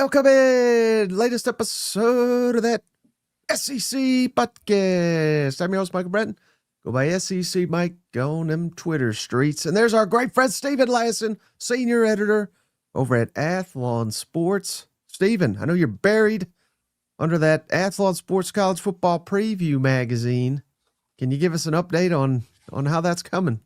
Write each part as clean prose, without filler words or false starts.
Welcome in. Latest episode of that SEC podcast. I'm your host, Michael Breton. Go by SEC Mike on them Twitter streets. And there's our great friend, Stephen Lassan, senior editor over at Athlon Sports. Stephen, I know you're buried under that Athlon Sports College Football Preview magazine. Can you give us an update on how that's coming?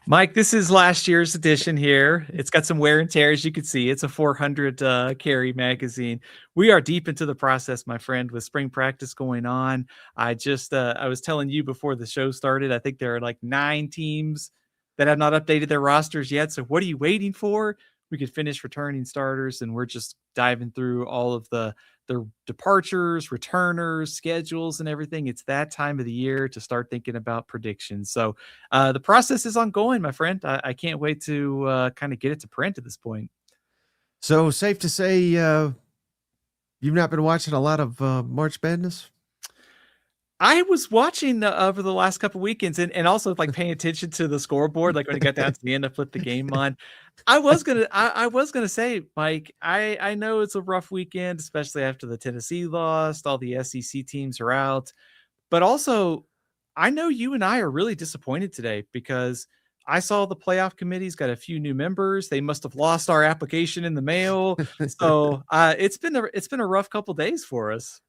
Mike, this is last year's edition here. It's got some wear and tear, as you can see. It's a 400 carry magazine. We are deep into the process, my friend, with spring practice going on. I was telling you before the show started, I think there are like 9 teams that have not updated their rosters yet. So what are you waiting for? We could finish returning starters, and we're just diving through all of the departures, returners, schedules, and everything. It's that time of the year to start thinking about predictions. So the process is ongoing, my friend. I can't wait to kind of get it to print at this point. So safe to say you've not been watching a lot of March Madness? I was watching over the last couple of weekends and also like paying attention to the scoreboard. Like when it got down to the end, I flipped the game on. I was gonna say, Mike, I know it's a rough weekend, especially after the Tennessee lost. All the SEC teams are out, but also I know you and I are really disappointed today because I saw the playoff committee's got a few new members. They must have lost our application in the mail. So it's been a rough couple days for us.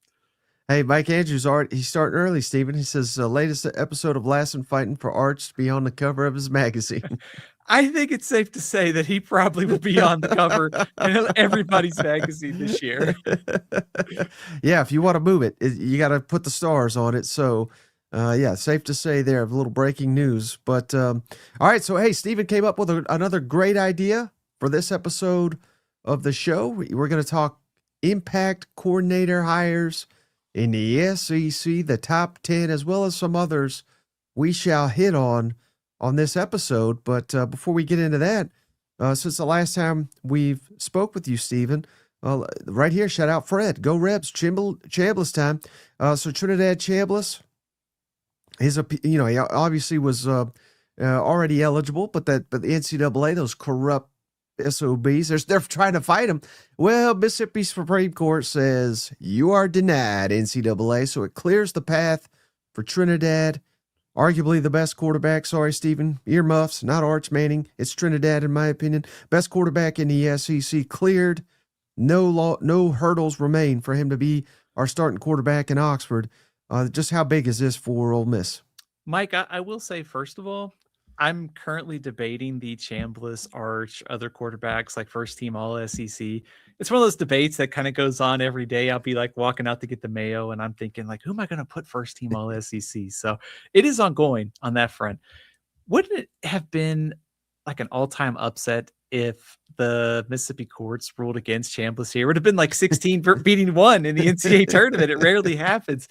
Hey, Mike Andrews, he's starting early, Stephen. He says, latest episode of Lassan fighting for Arch to be on the cover of his magazine. I think it's safe to say that he probably will be on the cover in everybody's magazine this year. Yeah, if you want to move it, you got to put the stars on it. So, yeah, safe to say there, a little breaking news. But, all right, so, hey, Stephen came up with another great idea for this episode of the show. We're going to talk impact coordinator hires in the SEC, the top 10, as well as some others we shall hit on this episode. But before we get into that, since the last time we've spoke with you, Stephen, right here, shout out Fred. Go Rebs, Chambliss time. So Trinidad Chambliss, he obviously was already eligible, but the NCAA, those corrupt SOBs, they're trying to fight him. Well, Mississippi Supreme Court says you are denied, NCAA, so it clears the path for Trinidad. Arguably the best quarterback. Sorry, Stephen. Earmuffs, not Arch Manning. It's Trinidad, in my opinion. Best quarterback in the SEC cleared. No hurdles remain for him to be our starting quarterback in Oxford. Just how big is this for Ole Miss? Mike, I will say, first of all, I'm currently debating the Chambliss, Arch, other quarterbacks, like first team all SEC. It's one of those debates that kind of goes on every day. I'll be like walking out to get the mayo and I'm thinking like, who am I going to put first team all SEC? So it is ongoing on that front. Wouldn't it have been like an all-time upset if the Mississippi courts ruled against Chambliss here? It would have been like 16 beating 1 in the NCAA tournament. It rarely happens.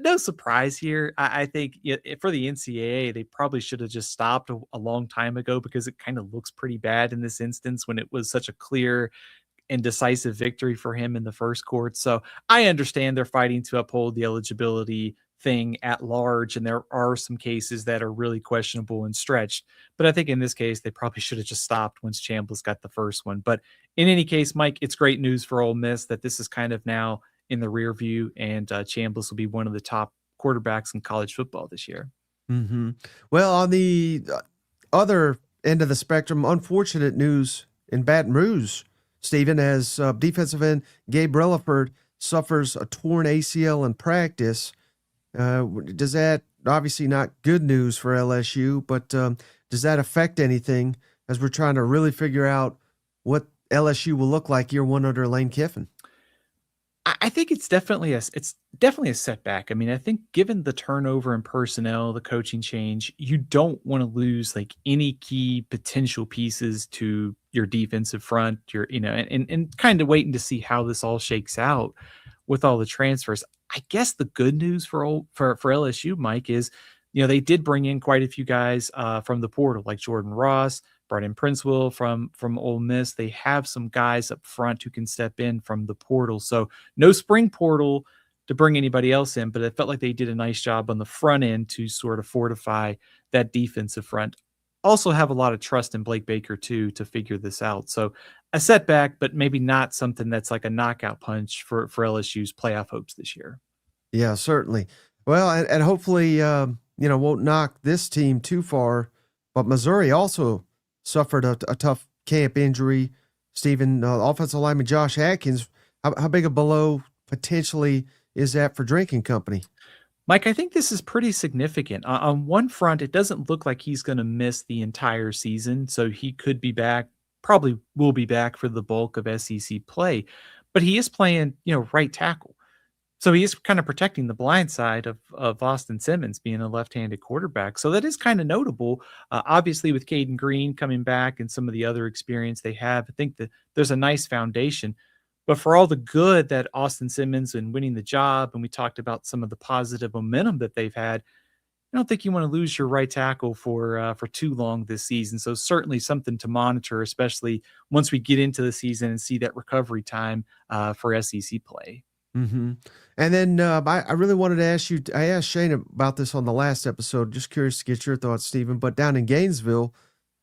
No surprise here. I think for the NCAA, they probably should have just stopped a long time ago because it kind of looks pretty bad in this instance when it was such a clear and decisive victory for him in the first court. So I understand they're fighting to uphold the eligibility thing at large, and there are some cases that are really questionable and stretched, but I think in this case they probably should have just stopped once Chambliss got the first one. But in any case, Mike, it's great news for Ole Miss that this is kind of now in the rear view, and Chambliss will be one of the top quarterbacks in college football this year. Mm-hmm. Well, on the other end of the spectrum, unfortunate news in Baton Rouge, Stephen, as defensive end Gabe Relaford suffers a torn ACL in practice. Does that, obviously not good news for LSU, but does that affect anything as we're trying to really figure out what LSU will look like year one under Lane Kiffin? I think it's definitely a setback. I mean, I think given the turnover in personnel, the coaching change, you don't want to lose like any key potential pieces to your defensive front, and kind of waiting to see how this all shakes out with all the transfers. I guess the good news for LSU, Mike, is, they did bring in quite a few guys from the portal, like Jordan Ross, Brian Princewell from Ole Miss. They have some guys up front who can step in from the portal. So no spring portal to bring anybody else in, but it felt like they did a nice job on the front end to sort of fortify that defensive front. Also have a lot of trust in Blake Baker too to figure this out. So a setback, but maybe not something that's like a knockout punch for LSU's playoff hopes this year. Yeah, certainly. Well, and hopefully, won't knock this team too far. But Missouri also suffered a tough camp injury. Stephen, offensive lineman Josh Atkins, how big a blow potentially is that for Drinking Company? Mike, I think this is pretty significant. On one front, it doesn't look like he's going to miss the entire season, so he could be back, probably will be back for the bulk of SEC play, but he is playing, right tackle. So he is kind of protecting the blind side of Austin Simmons being a left-handed quarterback. So that is kind of notable. Obviously, with Caden Green coming back and some of the other experience they have, I think that there's a nice foundation. But for all the good that Austin Simmons and winning the job, and we talked about some of the positive momentum that they've had, I don't think you want to lose your right tackle for too long this season. So certainly something to monitor, especially once we get into the season and see that recovery time for SEC play. Mm-hmm. And then I really wanted to ask you, I asked Shane about this on the last episode, just curious to get your thoughts, Stephen, but down in Gainesville,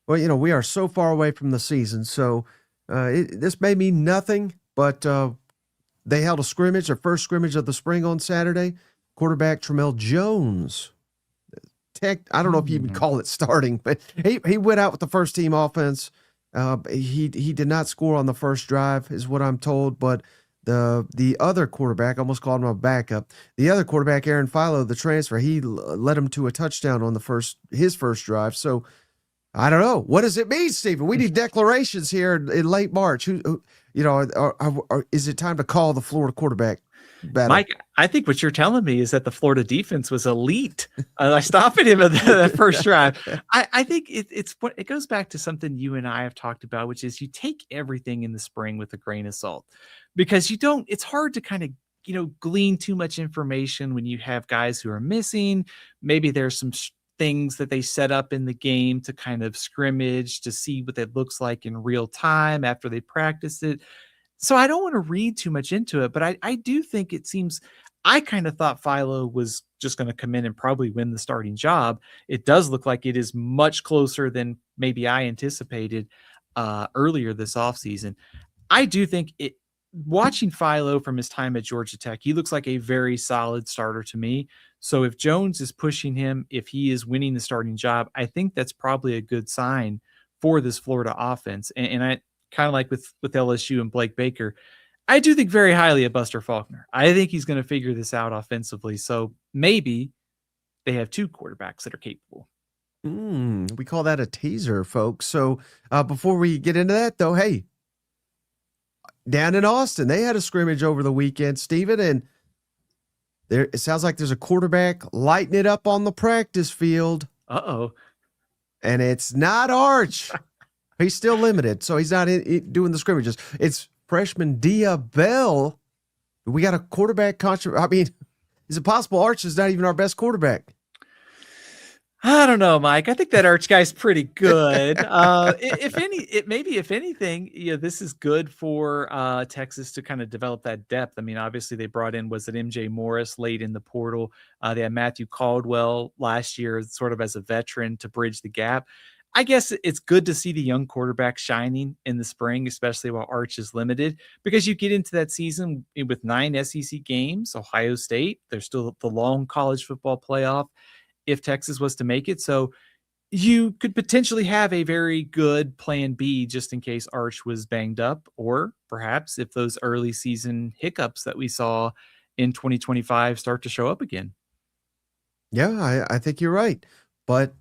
well, we are so far away from the season, so this may mean nothing, but they held a scrimmage, their first scrimmage of the spring on Saturday. Quarterback Tramel Jones, I don't know if you even call it starting, but he went out with the first team offense. He did not score on the first drive, is what I'm told, but the other quarterback, I almost called him a backup. The other quarterback, Aaron Philo, the transfer, he led him to a touchdown on his first drive. So I don't know. What does it mean, Stephen? We need declarations here in late March. Is it time to call the Florida quarterback battle? Mike, I think what you're telling me is that the Florida defense was elite. I stopped at him at the first drive. I think it goes back to something you and I have talked about, which is you take everything in the spring with a grain of salt, because it's hard to kind of, glean too much information when you have guys who are missing. Maybe there's some things that they set up in the game to kind of scrimmage to see what that looks like in real time after they practice it. So I don't want to read too much into it, but I do think it seems, I kind of thought Philo was just going to come in and probably win the starting job. It does look like it is much closer than maybe I anticipated earlier this offseason. I do think watching Philo from his time at Georgia Tech, he looks like a very solid starter to me. So if Jones is pushing him, if he is winning the starting job, I think that's probably a good sign for this Florida offense. And I kind of like with LSU and Blake Baker, I do think very highly of Buster Faulkner. I think he's going to figure this out offensively. So maybe they have two quarterbacks that are capable. We call that a teaser, folks. So before we get into that, though, hey, down in Austin, they had a scrimmage over the weekend, Stephen, and it sounds like there's a quarterback lighting it up on the practice field. Uh-oh. And it's not Arch. He's still limited, so he's not doing the scrimmages. It's freshman Dia Bell. We got a quarterback controversy. I mean, is it possible Arch is not even our best quarterback? I don't know, Mike. I think that Arch guy's pretty good. If anything, this is good for Texas to kind of develop that depth. I mean, obviously they brought in, was it MJ Morris late in the portal? They had Matthew Caldwell last year, sort of as a veteran to bridge the gap. I guess it's good to see the young quarterback shining in the spring, especially while Arch is limited, because you get into that season with 9 SEC games, Ohio State, there's still the long college football playoff if Texas was to make it. So you could potentially have a very good plan B just in case Arch was banged up, or perhaps if those early season hiccups that we saw in 2025 start to show up again. Yeah, I think you're right. But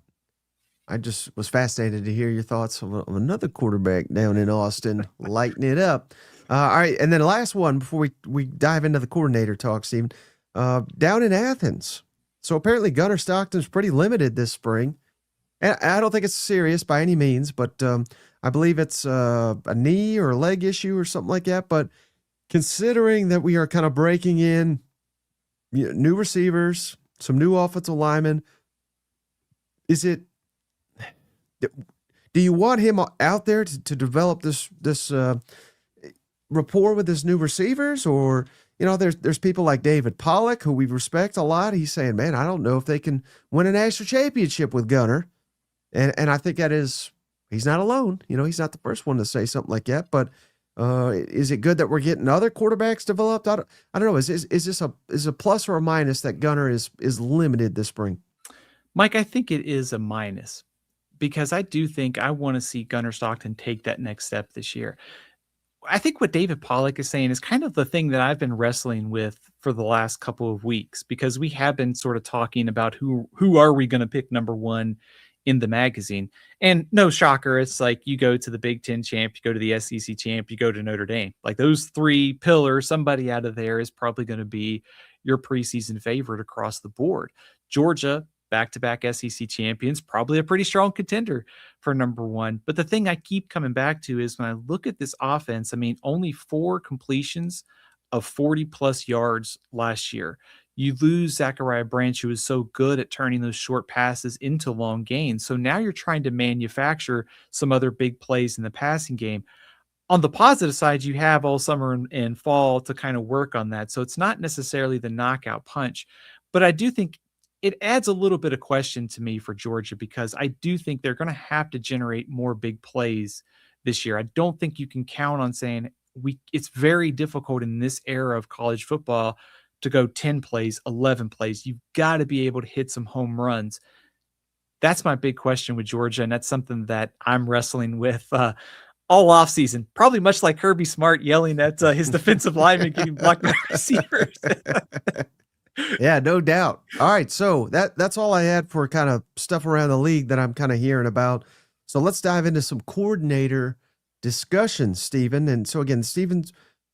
I just was fascinated to hear your thoughts of another quarterback down in Austin lighting it up. All right, and then the last one before we dive into the coordinator talk, Stephen, down in Athens. So apparently Gunnar Stockton's pretty limited this spring. And I don't think it's serious by any means, but I believe it's a knee or a leg issue or something like that. But considering that we are kind of breaking in new receivers, some new offensive linemen, do you want him out there to develop this rapport with his new receivers? Or, there's people like David Pollock, who we respect a lot. He's saying, man, I don't know if they can win a national championship with Gunnar. And I think that is he's not alone. He's not the first one to say something like that. But is it good that we're getting other quarterbacks developed? I don't know. Is this a plus or a minus that Gunner is limited this spring? Mike, I think it is a minus because I do think I want to see Gunner Stockton take that next step this year. I think what David Pollack is saying is kind of the thing that I've been wrestling with for the last couple of weeks, because we have been sort of talking about who are we going to pick number one in the magazine. And no shocker, it's like you go to the Big Ten champ, you go to the SEC champ, you go to Notre Dame. Like those three pillars, somebody out of there is probably going to be your preseason favorite across the board. Georgia, back-to-back SEC champions, probably a pretty strong contender for number one. But the thing I keep coming back to is when I look at this offense, I mean, only 4 completions of 40-plus yards last year. You lose Zachariah Branch, who is so good at turning those short passes into long gains. So now you're trying to manufacture some other big plays in the passing game. On the positive side, you have all summer and fall to kind of work on that. So it's not necessarily the knockout punch. But I do think it adds a little bit of question to me for Georgia, because I do think they're going to have to generate more big plays this year. I don't think you can count on saying it's very difficult in this era of college football to go 10 plays, 11 plays. You've got to be able to hit some home runs. That's my big question with Georgia, and that's something that I'm wrestling with all offseason, probably much like Kirby Smart yelling at his defensive lineman getting blocked by receivers. Yeah, no doubt. All right, so that's all I had for kind of stuff around the league that I'm kind of hearing about. So let's dive into some coordinator discussion, Stephen. And so again, Stephen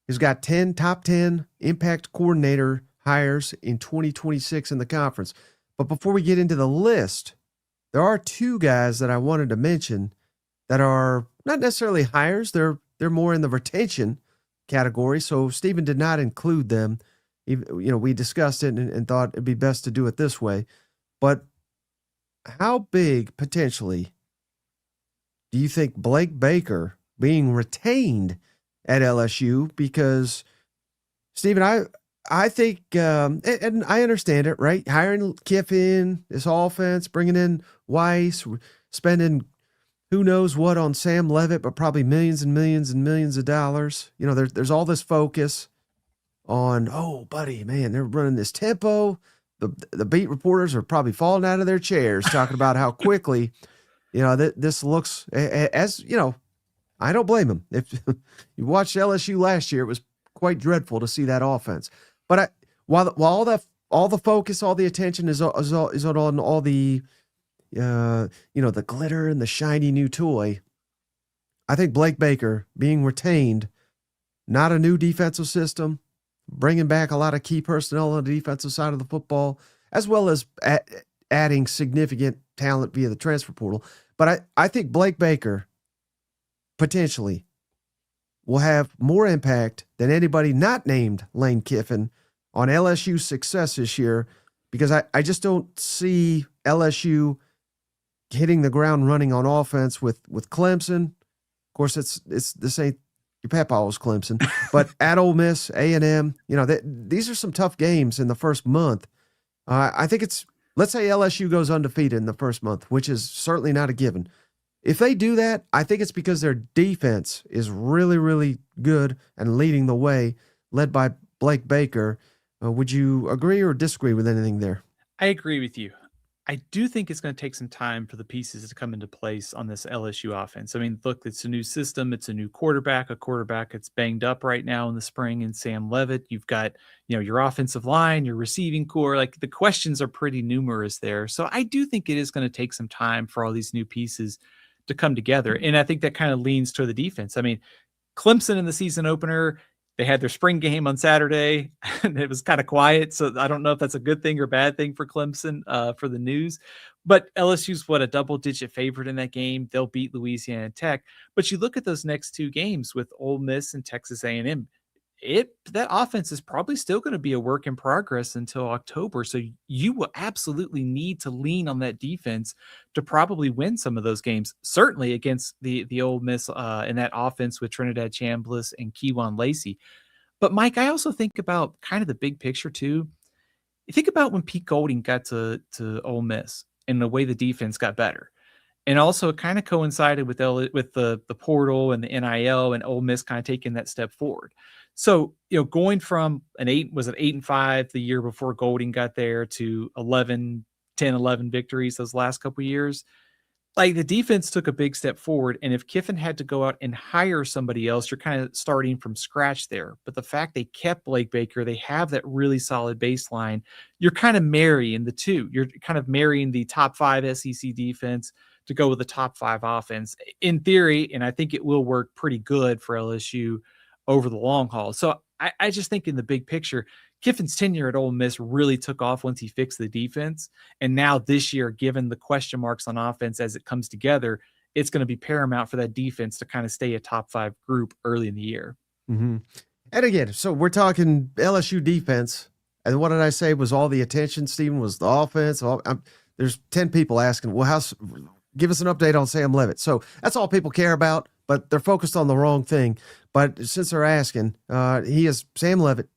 has got top 10 impact coordinator hires in 2026 in the conference. But before we get into the list, there are 2 guys that I wanted to mention that are not necessarily hires. They're more in the retention category. So Stephen did not include them. We discussed it and thought it'd be best to do it this way. But how big potentially do you think Blake Baker being retained at LSU? Because Stephen, I think, and I understand it, right? Hiring Kiffin, this offense, bringing in Weis, spending who knows what on Sam Levitt, but probably millions and millions and millions of dollars. There's all this focus on, oh, buddy, man, they're running this tempo. The beat reporters are probably falling out of their chairs talking about how quickly, this looks, as, I don't blame them. If you watched LSU last year, it was quite dreadful to see that offense. But while all the focus, all the attention is on all the, the glitter and the shiny new toy, I think Blake Baker being retained, not a new defensive system, bringing back a lot of key personnel on the defensive side of the football, as well as adding significant talent via the transfer portal. But I think Blake Baker potentially will have more impact than anybody not named Lane Kiffin on LSU's success this year, because I just don't see LSU hitting the ground running on offense with Clemson. Of course, it's this ain't your Papa's Clemson, but at Ole Miss, A&M, these are some tough games in the first month. I think let's say LSU goes undefeated in the first month, which is certainly not a given. If they do that, I think it's because their defense is really, really good and leading the way, led by Blake Baker. Would you agree or disagree with anything there? I agree with you. I do think it's going to take some time for the pieces to come into place on this LSU offense. I mean, look, it's a new system. It's a new quarterback, a quarterback that's banged up right now in the spring in Sam Levitt. You've got, your offensive line, your receiving core. Like, the questions are pretty numerous there. So I do think it is going to take some time for all these new pieces to come together. And I think that kind of leans to the defense. I mean, Clemson in the season opener, they had their spring game on Saturday, and it was kind of quiet. So I don't know if that's a good thing or bad thing for Clemson for the news. But LSU's a double-digit favorite in that game. They'll beat Louisiana Tech. But you look at those next 2 games with Ole Miss and Texas A&M. That offense is probably still going to be a work in progress until October. So you will absolutely need to lean on that defense to probably win some of those games, certainly against the Ole Miss and that offense with Trinidad Chambliss and Keywan Lacey. But Mike, I also think about kind of the big picture too. You think about when Pete Golding got to Ole Miss and the way the defense got better. And also it kind of coincided with the portal and the NIL and Ole Miss kind of taking that step forward. So, going from an 8-5 the year before Golding got there to 11 victories those last couple of years, like the defense took a big step forward. And if Kiffin had to go out and hire somebody else, you're kind of starting from scratch there. But the fact they kept Blake Baker, they have that really solid baseline. You're kind of marrying the two. You're kind of marrying the top 5 SEC defense to go with the top 5 offense in theory. And I think it will work pretty good for LSU over the long haul. So I just think in the big picture, Kiffin's tenure at Ole Miss really took off once he fixed the defense. And now this year, given the question marks on offense as it comes together, it's going to be paramount for that defense to kind of stay a top 5 group early in the year. Mm-hmm. And again, so we're talking LSU defense. And what did I say was all the attention, Stephen, was the offense? There's 10 people asking, well, give us an update on Sam Leavitt. So that's all people care about, but they're focused on the wrong thing. But since they're asking, Sam Leavitt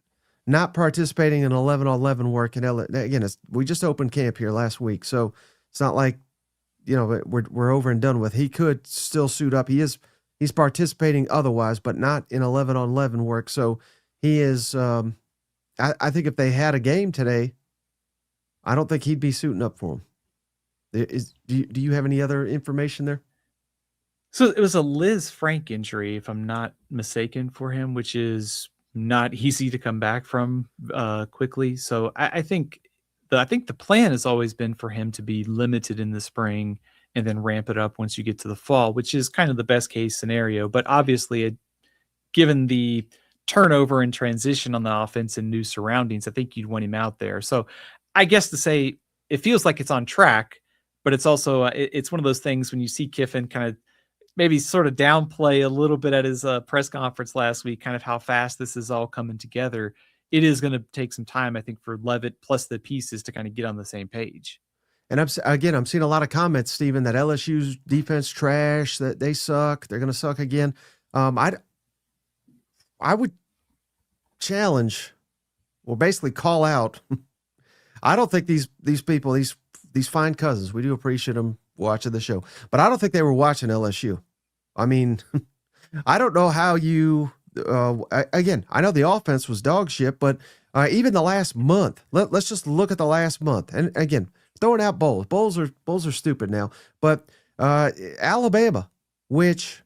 not participating in 11-on-11 work in LA. Again, we just opened camp here last week, so it's not like we're over and done with. He could still suit up. He's participating otherwise, but not in 11-on-11 work. So he is. I think if they had a game today, I don't think he'd be suiting up for him. Do you have any other information there? So it was a Liz Frank injury, if I'm not mistaken, for him, which is not easy to come back from quickly. So I think the plan has always been for him to be limited in the spring and then ramp it up once you get to the fall, which is kind of the best case scenario. But obviously, given the turnover and transition on the offense and new surroundings, I think you'd want him out there. So I guess to say it feels like it's on track, but it's also it's one of those things when you see Kiffin kind of maybe sort of downplay a little bit at his press conference last week, kind of how fast this is all coming together. It is going to take some time, I think, for Leavitt plus the pieces to kind of get on the same page. And I'm seeing a lot of comments, Stephen, that LSU's defense trash, that they suck. They're going to suck again. I would challenge, or basically call out. I don't think these people, these fine cousins, we do appreciate them watching the show, but I don't think they were watching LSU. I mean, I don't know how you. Again, I know the offense was dog shit, but even the last month. Let's just look at the last month. And again, throwing out bowls. Bowls are stupid now. But Alabama, which,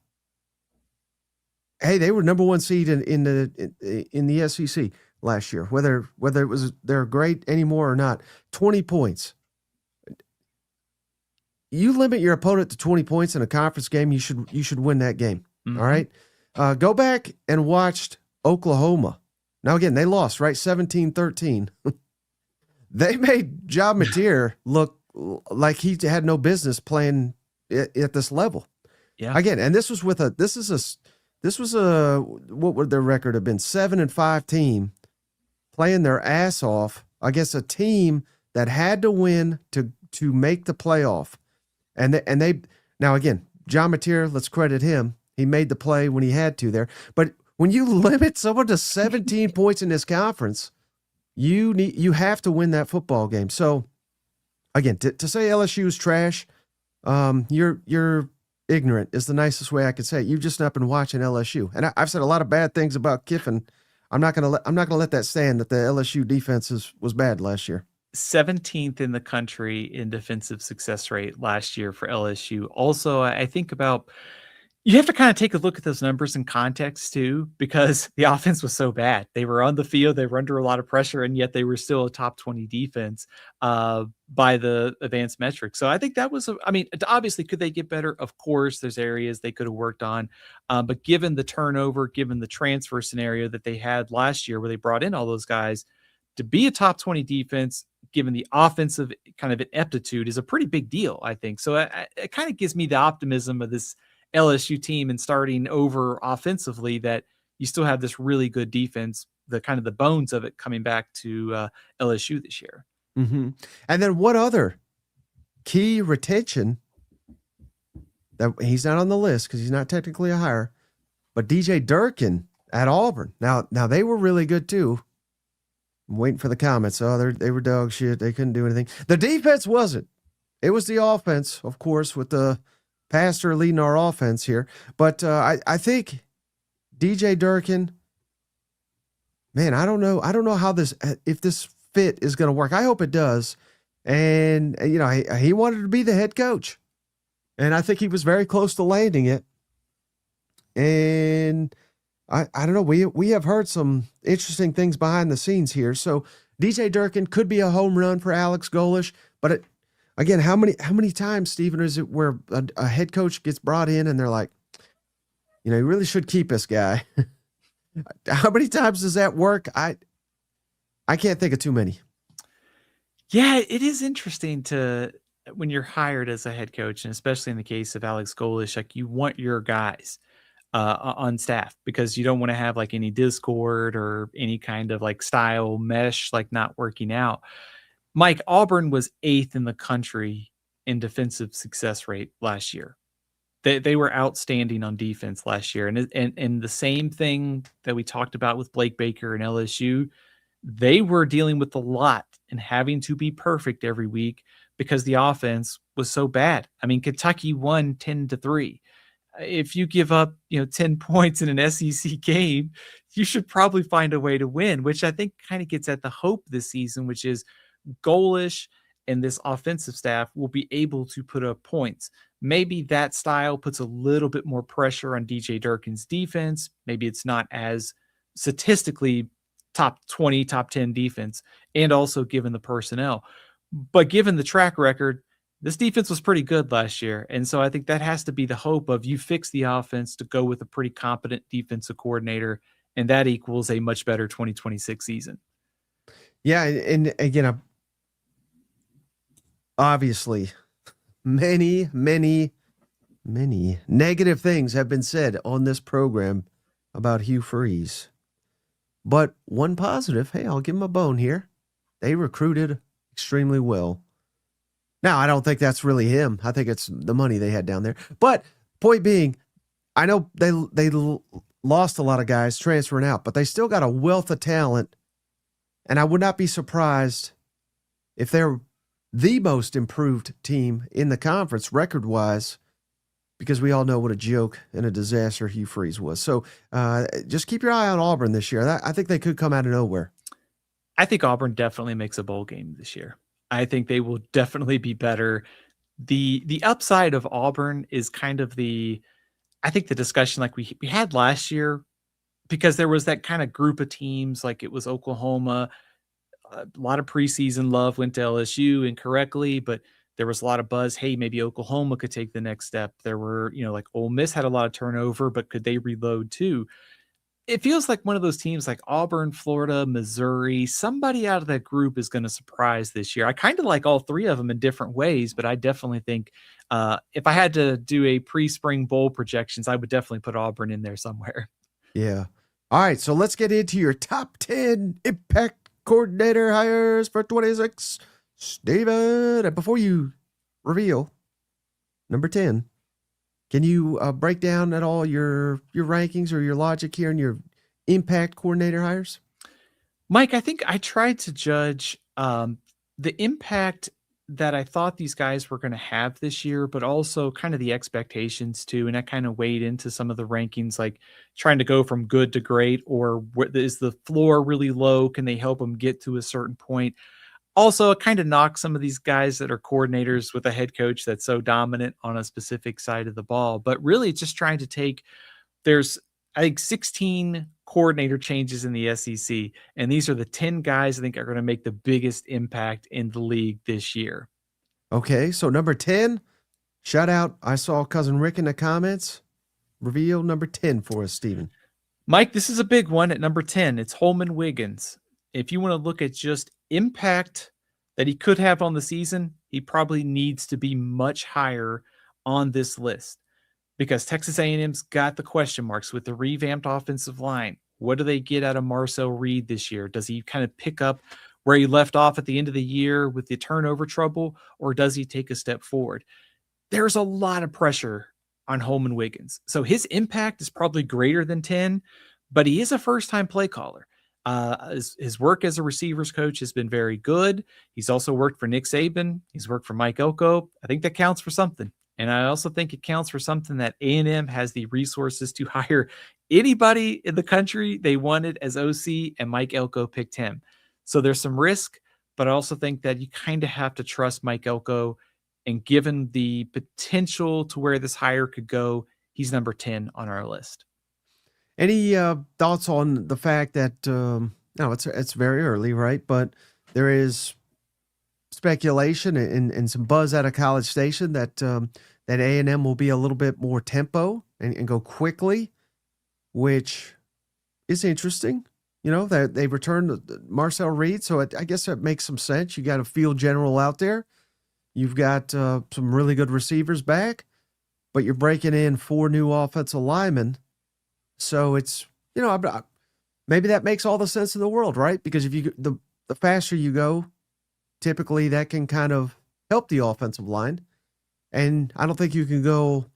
hey, they were number 1 seed in the SEC last year. Whether it was they're great anymore or not, 20 points. You limit your opponent to 20 points in a conference game, you should win that game. Mm-hmm. All right. Go back and watch Oklahoma. Now, again, they lost, right? 17-13. They made John Mateer look like he had no business playing at this level. Yeah. Again, and this was what would their record have been? 7-5 team playing their ass off against a team that had to win to make the playoff. And they now again, John Mateer, let's credit him. He made the play when he had to there. But when you limit someone to 17 points in this conference, you have to win that football game. So again, to say LSU is trash, you're ignorant is the nicest way I could say it. You've just not been watching LSU. And I've said a lot of bad things about Kiffin. I'm not gonna let that stand that the LSU defense was bad last year. 17th in the country in defensive success rate last year for LSU. Also, I think you have to kind of take a look at those numbers in context too, because the offense was so bad. They were on the field, they were under a lot of pressure, and yet they were still a top 20 defense by the advanced metrics. So I think that was, obviously, could they get better? Of course, there's areas they could have worked on. But given the turnover, given the transfer scenario that they had last year where they brought in all those guys, to be a top 20 defense, given the offensive kind of ineptitude, is a pretty big deal, I think. So it kind of gives me the optimism of this LSU team and starting over offensively that you still have this really good defense, the kind of the bones of it coming back to LSU this year. Mm-hmm. And then what other key retention that he's not on the list because he's not technically a hire, but DJ Durkin at Auburn. Now they were really good too. I'm waiting for the comments. Oh, they were dog shit. They couldn't do anything. The defense wasn't. It was the offense, of course, with the pastor leading our offense here. But I think DJ Durkin, man, I don't know how if this fit is going to work. I hope it does. And, he wanted to be the head coach. And I think he was very close to landing it. And I don't know. We have heard some interesting things behind the scenes here. So DJ Durkin could be a home run for Alex Golesh. But again, how many times, Stephen, is it where a head coach gets brought in and they're like, you really should keep this guy? How many times does that work? I can't think of too many. Yeah, it is interesting when you're hired as a head coach, and especially in the case of Alex Golesh, like you want your guys on staff because you don't want to have like any discord or any kind of like style mesh like not working out. Mike, Auburn was 8th in the country in defensive success rate last year. They were outstanding on defense last year. And the same thing that we talked about with Blake Baker and LSU, they were dealing with a lot and having to be perfect every week because the offense was so bad. I mean, Kentucky won 10-3. If you give up, 10 points in an SEC game, you should probably find a way to win, which I think kind of gets at the hope this season, which is Golesh and this offensive staff will be able to put up points. Maybe that style puts a little bit more pressure on DJ Durkin's defense. Maybe it's not as statistically top 20, top 10 defense, and also given the personnel. But given the track record, this defense was pretty good last year. And so I think that has to be the hope of you fix the offense to go with a pretty competent defensive coordinator, and that equals a much better 2026 season. Yeah, and again, obviously, many negative things have been said on this program about Hugh Freeze. But one positive, hey, I'll give him a bone here. They recruited extremely well. Now, I don't think that's really him. I think it's the money they had down there. But point being, I know they lost a lot of guys transferring out, but they still got a wealth of talent. And I would not be surprised if they're the most improved team in the conference record-wise, because we all know what a joke and a disaster Hugh Freeze was. So just keep your eye on Auburn this year. I think they could come out of nowhere. I think Auburn definitely makes a bowl game this year. I think they will definitely be better. The upside of Auburn is kind of I think the discussion like we had last year, because there was that kind of group of teams, like it was Oklahoma. A lot of preseason love went to LSU incorrectly, but there was a lot of buzz. Hey, maybe Oklahoma could take the next step. There were, like Ole Miss had a lot of turnover, but could they reload too? It feels like one of those teams like Auburn, Florida, Missouri, somebody out of that group is going to surprise this year. I kind of like all three of them in different ways, but I definitely think if I had to do a pre-spring bowl projections, I would definitely put Auburn in there somewhere. Yeah. All right, so let's get into your top 10 impact coordinator hires for 26. Steven, and before you reveal number 10, can you break down at all your rankings or your logic here and your impact coordinator hires? Mike, I think I tried to judge the impact that I thought these guys were going to have this year, but also kind of the expectations too. And that kind of weighed into some of the rankings, like trying to go from good to great, or is the floor really low? Can they help them get to a certain point? Also, it kind of knocks some of these guys that are coordinators with a head coach that's so dominant on a specific side of the ball. But really, it's just trying to there's, I think, 16 coordinator changes in the SEC. And these are the 10 guys I think are going to make the biggest impact in the league this year. Okay, so number 10, shout out. I saw Cousin Rick in the comments. Reveal number 10 for us, Stephen. Mike, this is a big one at number 10. It's Holmon Wiggins. If you want to look at just impact that he could have on the season, he probably needs to be much higher on this list, because Texas A&M's got the question marks with the revamped offensive line. What do they get out of Marcel Reed this year? Does he kind of pick up where he left off at the end of the year with the turnover trouble, or does he take a step forward? There's a lot of pressure on Holmon Wiggins. So his impact is probably greater than 10, but he is a first-time play caller. His work as a receivers coach has been very good. He's also worked for Nick Saban. He's worked for Mike Elko. I think that counts for something. And I also think it counts for something that A&M has the resources to hire anybody in the country they wanted as OC, and Mike Elko picked him. So there's some risk, but I also think that you kind of have to trust Mike Elko. And given the potential to where this hire could go, he's number 10 on our list. Any thoughts on the fact that it's very early, right? But there is speculation and some buzz out of College Station that that A&M will be a little bit more tempo and go quickly, which is interesting. That they returned Marcel Reed, so I guess that makes some sense. You got a field general out there. You've got some really good receivers back, but you're breaking in 4 new offensive linemen. So it's, maybe that makes all the sense in the world, right? Because if the faster you go, typically that can kind of help the offensive line. And I don't think you can go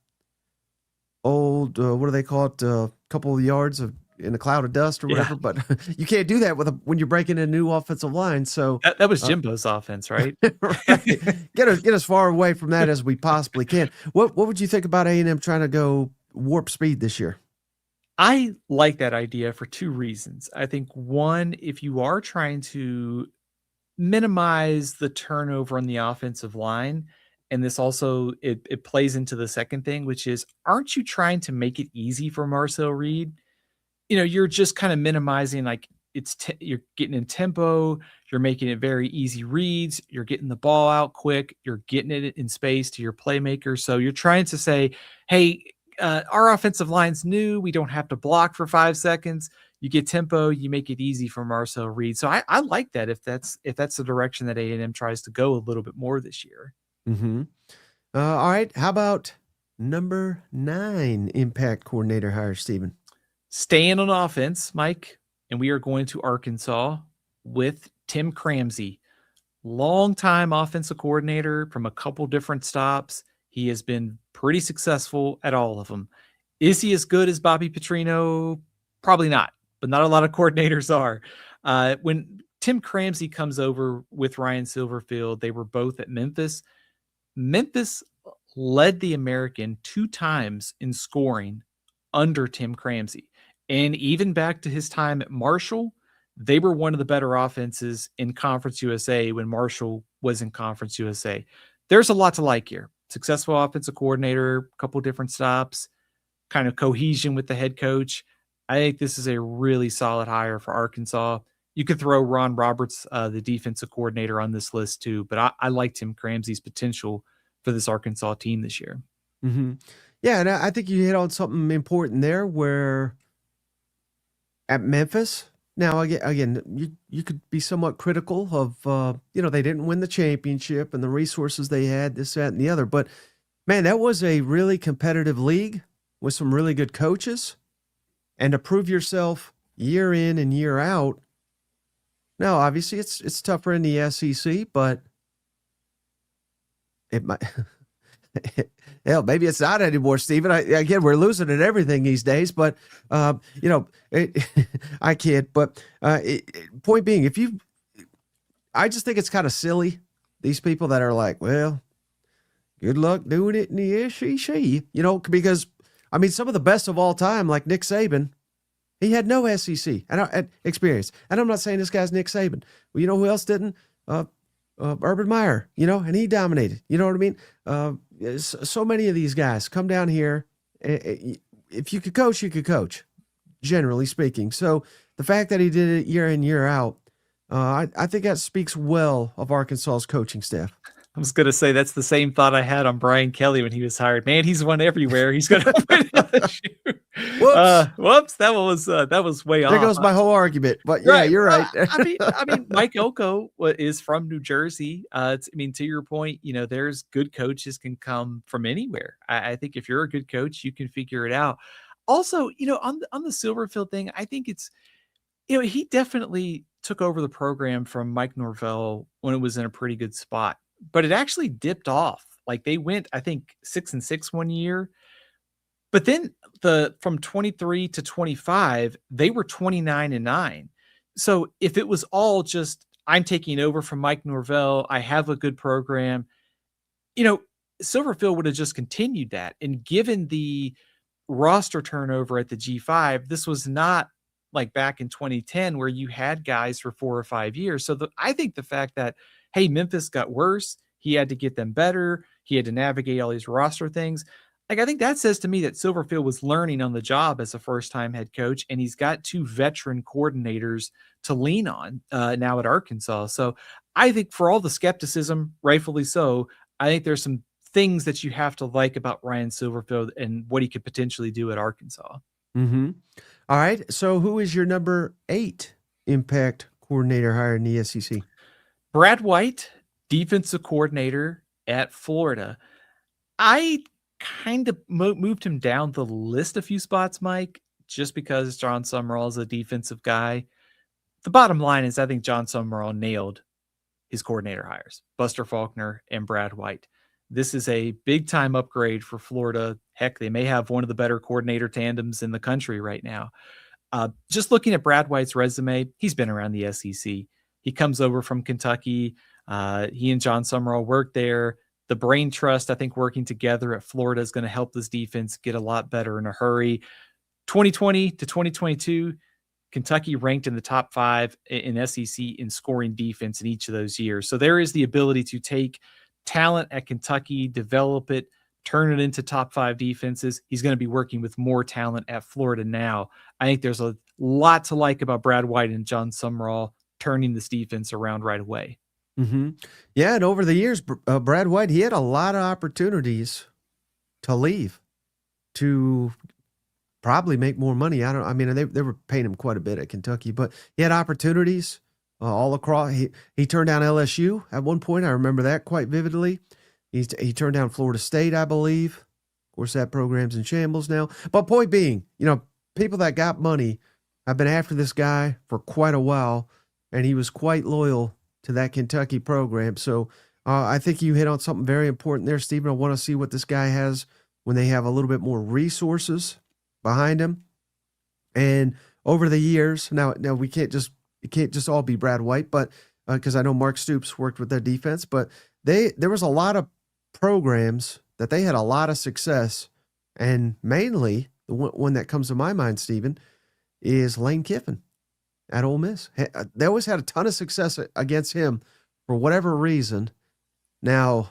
what do they call it? A couple of yards in a cloud of dust or whatever, but you can't do that when you're breaking a new offensive line. So that was Jimbo's offense, right? Right. Get as far away from that as we possibly can. What would you think about A&M trying to go warp speed this year? I like that idea for 2 reasons. I think one, if you are trying to minimize the turnover on the offensive line, and this also it plays into the second thing, which is, aren't you trying to make it easy for Marcel Reed? You're just kind of minimizing, like, you're getting in tempo, you're making it very easy reads, you're getting the ball out quick, you're getting it in space to your playmaker. So you're trying to say, hey, our offensive line's new, we don't have to block for 5 seconds. You get tempo, you make it easy for Marcel Reed. So I like that if that's the direction that A&M tries to go a little bit more this year. Mm-hmm. All right. How about number 9 impact coordinator hire, Stephen? Staying on offense, Mike, and we are going to Arkansas with Tim Cramsey. Longtime offensive coordinator from a couple different stops. He has been pretty successful at all of them. Is he as good as Bobby Petrino? Probably not, but not a lot of coordinators are. When Tim Cramsey comes over with Ryan Silverfield, they were both at Memphis. Memphis led the American 2 times in scoring under Tim Cramsey. And even back to his time at Marshall, they were one of the better offenses in Conference USA when Marshall was in Conference USA. There's a lot to like here. Successful offensive coordinator, a couple different stops, kind of cohesion with the head coach. I think this is a really solid hire for Arkansas. You could throw Ron Roberts, the defensive coordinator, on this list too, but I like Tim Cramsey's potential for this Arkansas team this year. Mm-hmm. Yeah, and I think you hit on something important there where at Memphis, now again, you could be somewhat critical of, they didn't win the championship and the resources they had, this, that, and the other, but man, that was a really competitive league with some really good coaches, and to prove yourself year in and year out. Now, obviously it's tougher in the SEC, but it might, hell, maybe it's not anymore, Stephen. Again, we're losing at everything these days, but, I kid. But point being, I just think it's kind of silly, these people that are like, well, good luck doing it in the SEC, because, I mean, some of the best of all time, like Nick Saban, he had no SEC experience. And I'm not saying this guy's Nick Saban. Well, you know who else didn't? Urban Meyer, and he dominated. You know what I mean? So many of these guys come down here. If you could coach, you could coach, generally speaking. So the fact that he did it year in, year out, I think that speaks well of Arkansas's coaching staff. I was going to say that's the same thought I had on Brian Kelly when he was hired. Man, he's won everywhere. He's going to win LSU. Whoops! That was way off. There goes my whole argument. But yeah, you're right. I mean, Mike Elko is from New Jersey. To your point, there's good coaches can come from anywhere. I think if you're a good coach, you can figure it out. Also, on the Silverfield thing, I think it's, he definitely took over the program from Mike Norvell when it was in a pretty good spot. But it actually dipped off. Like they went, I think, 6-6 one year. But then from 23 to 25, they were 29-9. So if it was all just, I'm taking over from Mike Norvell, I have a good program, Silverfield would have just continued that. And given the roster turnover at the G5, this was not like back in 2010 where you had guys for 4 or 5 years. So I think the fact that, hey, Memphis got worse, he had to get them better, he had to navigate all these roster things. Like, I think that says to me that Silverfield was learning on the job as a first-time head coach, and he's got 2 veteran coordinators to lean on now at Arkansas. So I think for all the skepticism, rightfully so, I think there's some things that you have to like about Ryan Silverfield and what he could potentially do at Arkansas. Mm-hmm. All right. So who is your number 8 impact coordinator hired in the SEC? Brad White, defensive coordinator at Florida. I kind of moved him down the list a few spots, Mike, just because John Summerall is a defensive guy. The bottom line is I think John Summerall nailed his coordinator hires, Buster Faulkner and Brad White. This is a big-time upgrade for Florida. Heck, they may have one of the better coordinator tandems in the country right now. Just looking at Brad White's resume, he's been around the SEC. He comes over from Kentucky. He and John Summerall worked there. The brain trust, I think, working together at Florida is going to help this defense get a lot better in a hurry. 2020 to 2022, Kentucky ranked in the top 5 in SEC in scoring defense in each of those years. So there is the ability to take talent at Kentucky, develop it, turn it into top 5 defenses. He's going to be working with more talent at Florida now. I think there's a lot to like about Brad White and John Summerall turning this defense around right away. Mm-hmm. Yeah, and over the years, Brad White, he had a lot of opportunities to leave, to probably make more money. I mean, they were paying him quite a bit at Kentucky, but he had opportunities all across. He turned down LSU at one point. I remember that quite vividly. He turned down Florida State, I believe. Of course, that program's in shambles now. But point being, people that got money have been after this guy for quite a while, and he was quite loyal to that Kentucky program. So I think you hit on something very important there, Stephen. I want to see what this guy has when they have a little bit more resources behind him. And over the years, now it can't just all be Brad White, but because I know Mark Stoops worked with their defense, but there was a lot of programs that they had a lot of success, and mainly the one that comes to my mind, Stephen, is Lane Kiffin at Ole Miss. They always had a ton of success against him for whatever reason. Now,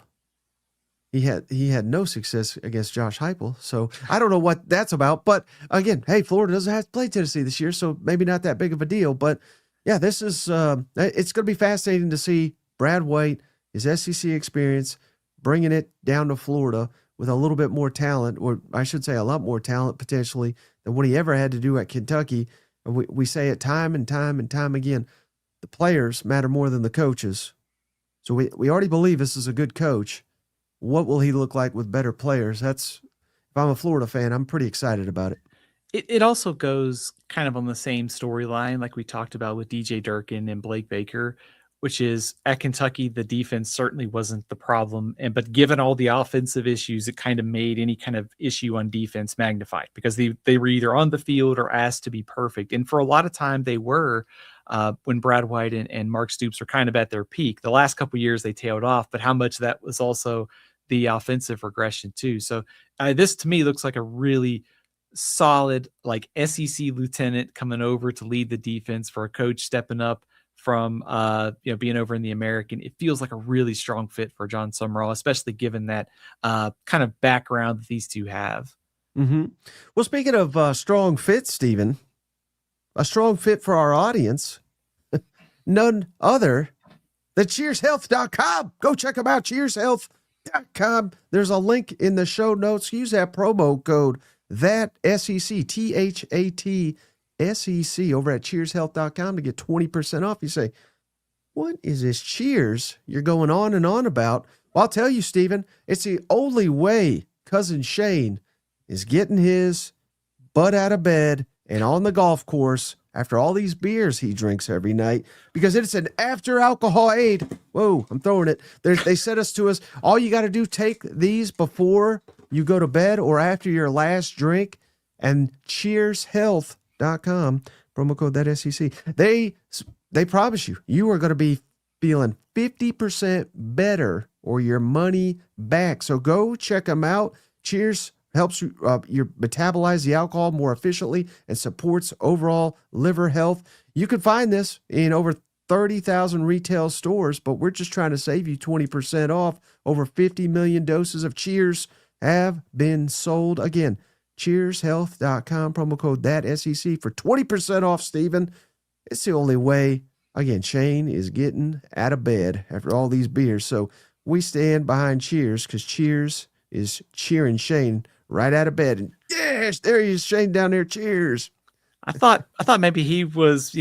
he had no success against Josh Heupel, so I don't know what that's about. But again, hey, Florida doesn't have to play Tennessee this year, so maybe not that big of a deal. But yeah, this is it's going to be fascinating to see Brad White, his SEC experience, bringing it down to Florida with a little bit more talent, or I should say a lot more talent potentially than what he ever had to do at Kentucky. We say it time and time and time again, the players matter more than the coaches. So we already believe this is a good coach. What will he look like with better players? If I'm a Florida fan, I'm pretty excited about it. It also goes kind of on the same storyline like we talked about with DJ Durkin and Blake Baker, which is at Kentucky, the defense certainly wasn't the problem. But given all the offensive issues, it kind of made any kind of issue on defense magnified because they were either on the field or asked to be perfect. And for a lot of time, they were when Brad White and Mark Stoops were kind of at their peak. The last couple of years, they tailed off, but how much that was also the offensive regression too. So this to me looks like a really solid like SEC lieutenant coming over to lead the defense for a coach stepping up from being over in the American. It feels like a really strong fit for John Summerall, especially given that kind of background that these two have. Mm-hmm. Well, speaking of strong fits, Stephen, a strong fit for our audience, none other than CheersHealth.com. Go check them out, CheersHealth.com. There's a link in the show notes. Use that promo code THAT-SEC, THAT-SEC over at CheersHealth.com to get 20% off. You say, what is this Cheers you're going on and on about? Well, I'll tell you, Stephen, it's the only way Cousin Shane is getting his butt out of bed and on the golf course after all these beers he drinks every night, because it's an after alcohol aid. Whoa, I'm throwing it. They said us to us, all you got to do, take these before you go to bed or after your last drink. And CheersHealth.com, promo code THAT-SEC. They promise you are going to be feeling 50% better or your money back. So go check them out. Cheers helps you metabolize the alcohol more efficiently and supports overall liver health. You can find this in over 30,000 retail stores, but we're just trying to save you 20% off. Over 50 million doses of Cheers have been sold. Again, cheershealth.com, promo code ThatSEC for 20% off, Stephen. It's the only way. Again, Shane is getting out of bed after all these beers. So we stand behind Cheers because Cheers is cheering Shane right out of bed. And yes, there he is, Shane down there. Cheers. I thought maybe he was,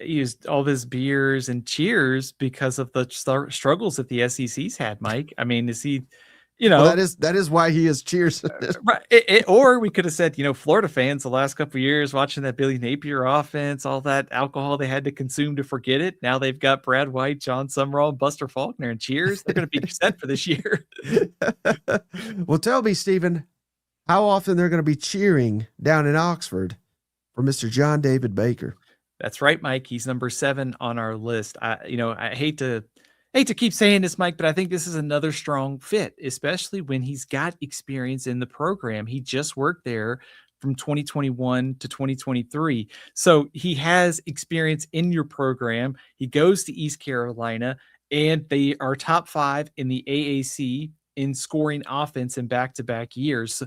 used all of his beers and Cheers because of the struggles that the SEC's had, Mike. I mean, is he, well, that is why he is Cheers. Right. Or we could have said, Florida fans the last couple of years watching that Billy Napier offense, all that alcohol they had to consume to forget it. Now they've got Brad White, John Summerall, and Buster Faulkner, and Cheers. They're going to be set for this year. Well, tell me, Stephen, how often they're going to be cheering down in Oxford for Mr. John David Baker. That's right, Mike. He's number 7 on our list. I hate to keep saying this, Mike, but I think this is another strong fit, especially when he's got experience in the program. He just worked there from 2021 to 2023. So he has experience in your program. He goes to East Carolina, and they are top 5 in the AAC in scoring offense in back-to-back years.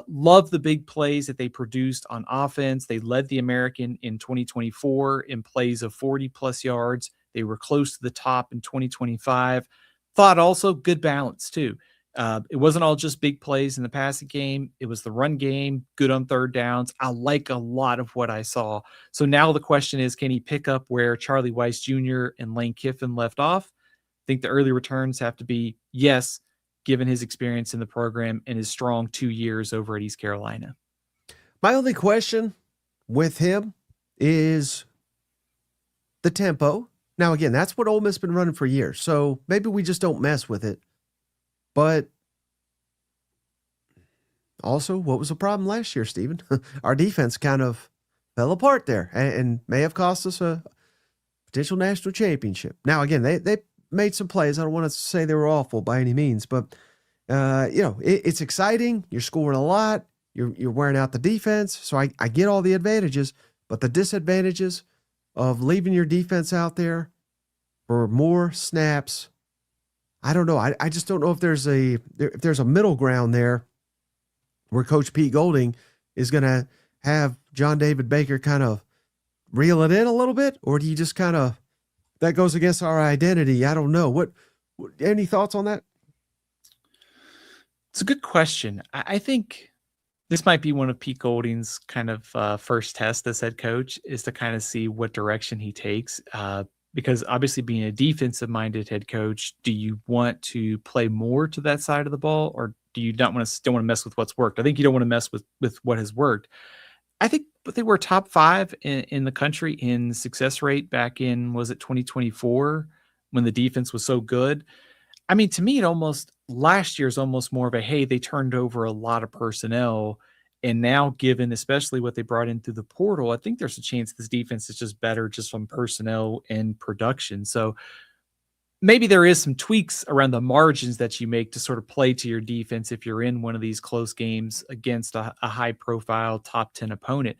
Love the big plays that they produced on offense. They led the American in 2024 in plays of 40-plus yards. They were close to the top in 2025. Thought also good balance, too. It wasn't all just big plays in the passing game. It was the run game, good on third downs. I like a lot of what I saw. So now the question is, can he pick up where Charlie Weis Jr. and Lane Kiffin left off? I think the early returns have to be yes, given his experience in the program and his strong 2 years over at East Carolina. My only question with him is the tempo. Now, again, that's what Ole Miss has been running for years, so maybe we just don't mess with it. But also, what was the problem last year, Stephen? Our defense kind of fell apart there and may have cost us a potential national championship. Now, again, they made some plays. I don't want to say they were awful by any means, but it's exciting. You're scoring a lot. You're wearing out the defense. So I get all the advantages, but the disadvantages of leaving your defense out there for more snaps, I don't know. I just don't know if there's a middle ground there where Coach Pete Golding is going to have John David Baker kind of reel it in a little bit, or do you just kind of, that goes against our identity? I don't know. What any thoughts on that? It's a good question. I think this might be one of Pete Golding's kind of first tests as head coach, is to kind of see what direction he takes. Because obviously, being a defensive-minded head coach, do you want to play more to that side of the ball, or do you don't want to mess with what's worked? I think you don't want to mess with what has worked. I think they were top 5 in the country in success rate back in, was it 2024, when the defense was so good? I mean, to me, last year's almost more of a, hey, they turned over a lot of personnel. And now, given especially what they brought in through the portal, I think there's a chance this defense is just better just from personnel and production. So maybe there is some tweaks around the margins that you make to sort of play to your defense if you're in one of these close games against a high-profile top 10 opponent.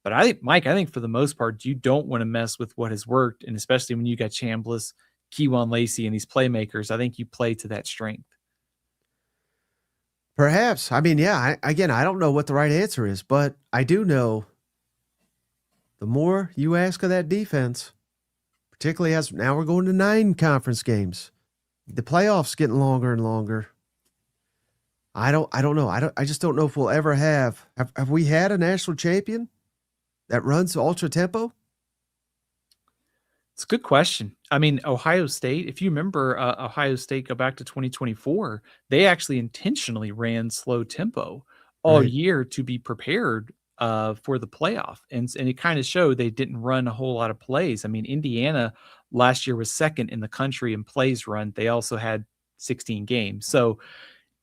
But I think for the most part, you don't want to mess with what has worked, and especially when you got Chambliss, Keywan Lacey, and these playmakers, I think you play to that strength. Perhaps. I mean, yeah, I don't know what the right answer is, but I do know the more you ask of that defense, particularly as now we're going to 9 conference games, the playoffs getting longer and longer. I don't know. I just don't know if we'll ever have we had a national champion that runs ultra tempo? It's a good question. I mean, Ohio State, if you remember, Ohio State, go back to 2024, they actually intentionally ran slow tempo all year to be prepared for the playoff. And it kind of showed they didn't run a whole lot of plays. I mean, Indiana last year was second in the country in plays run. They also had 16 games. So,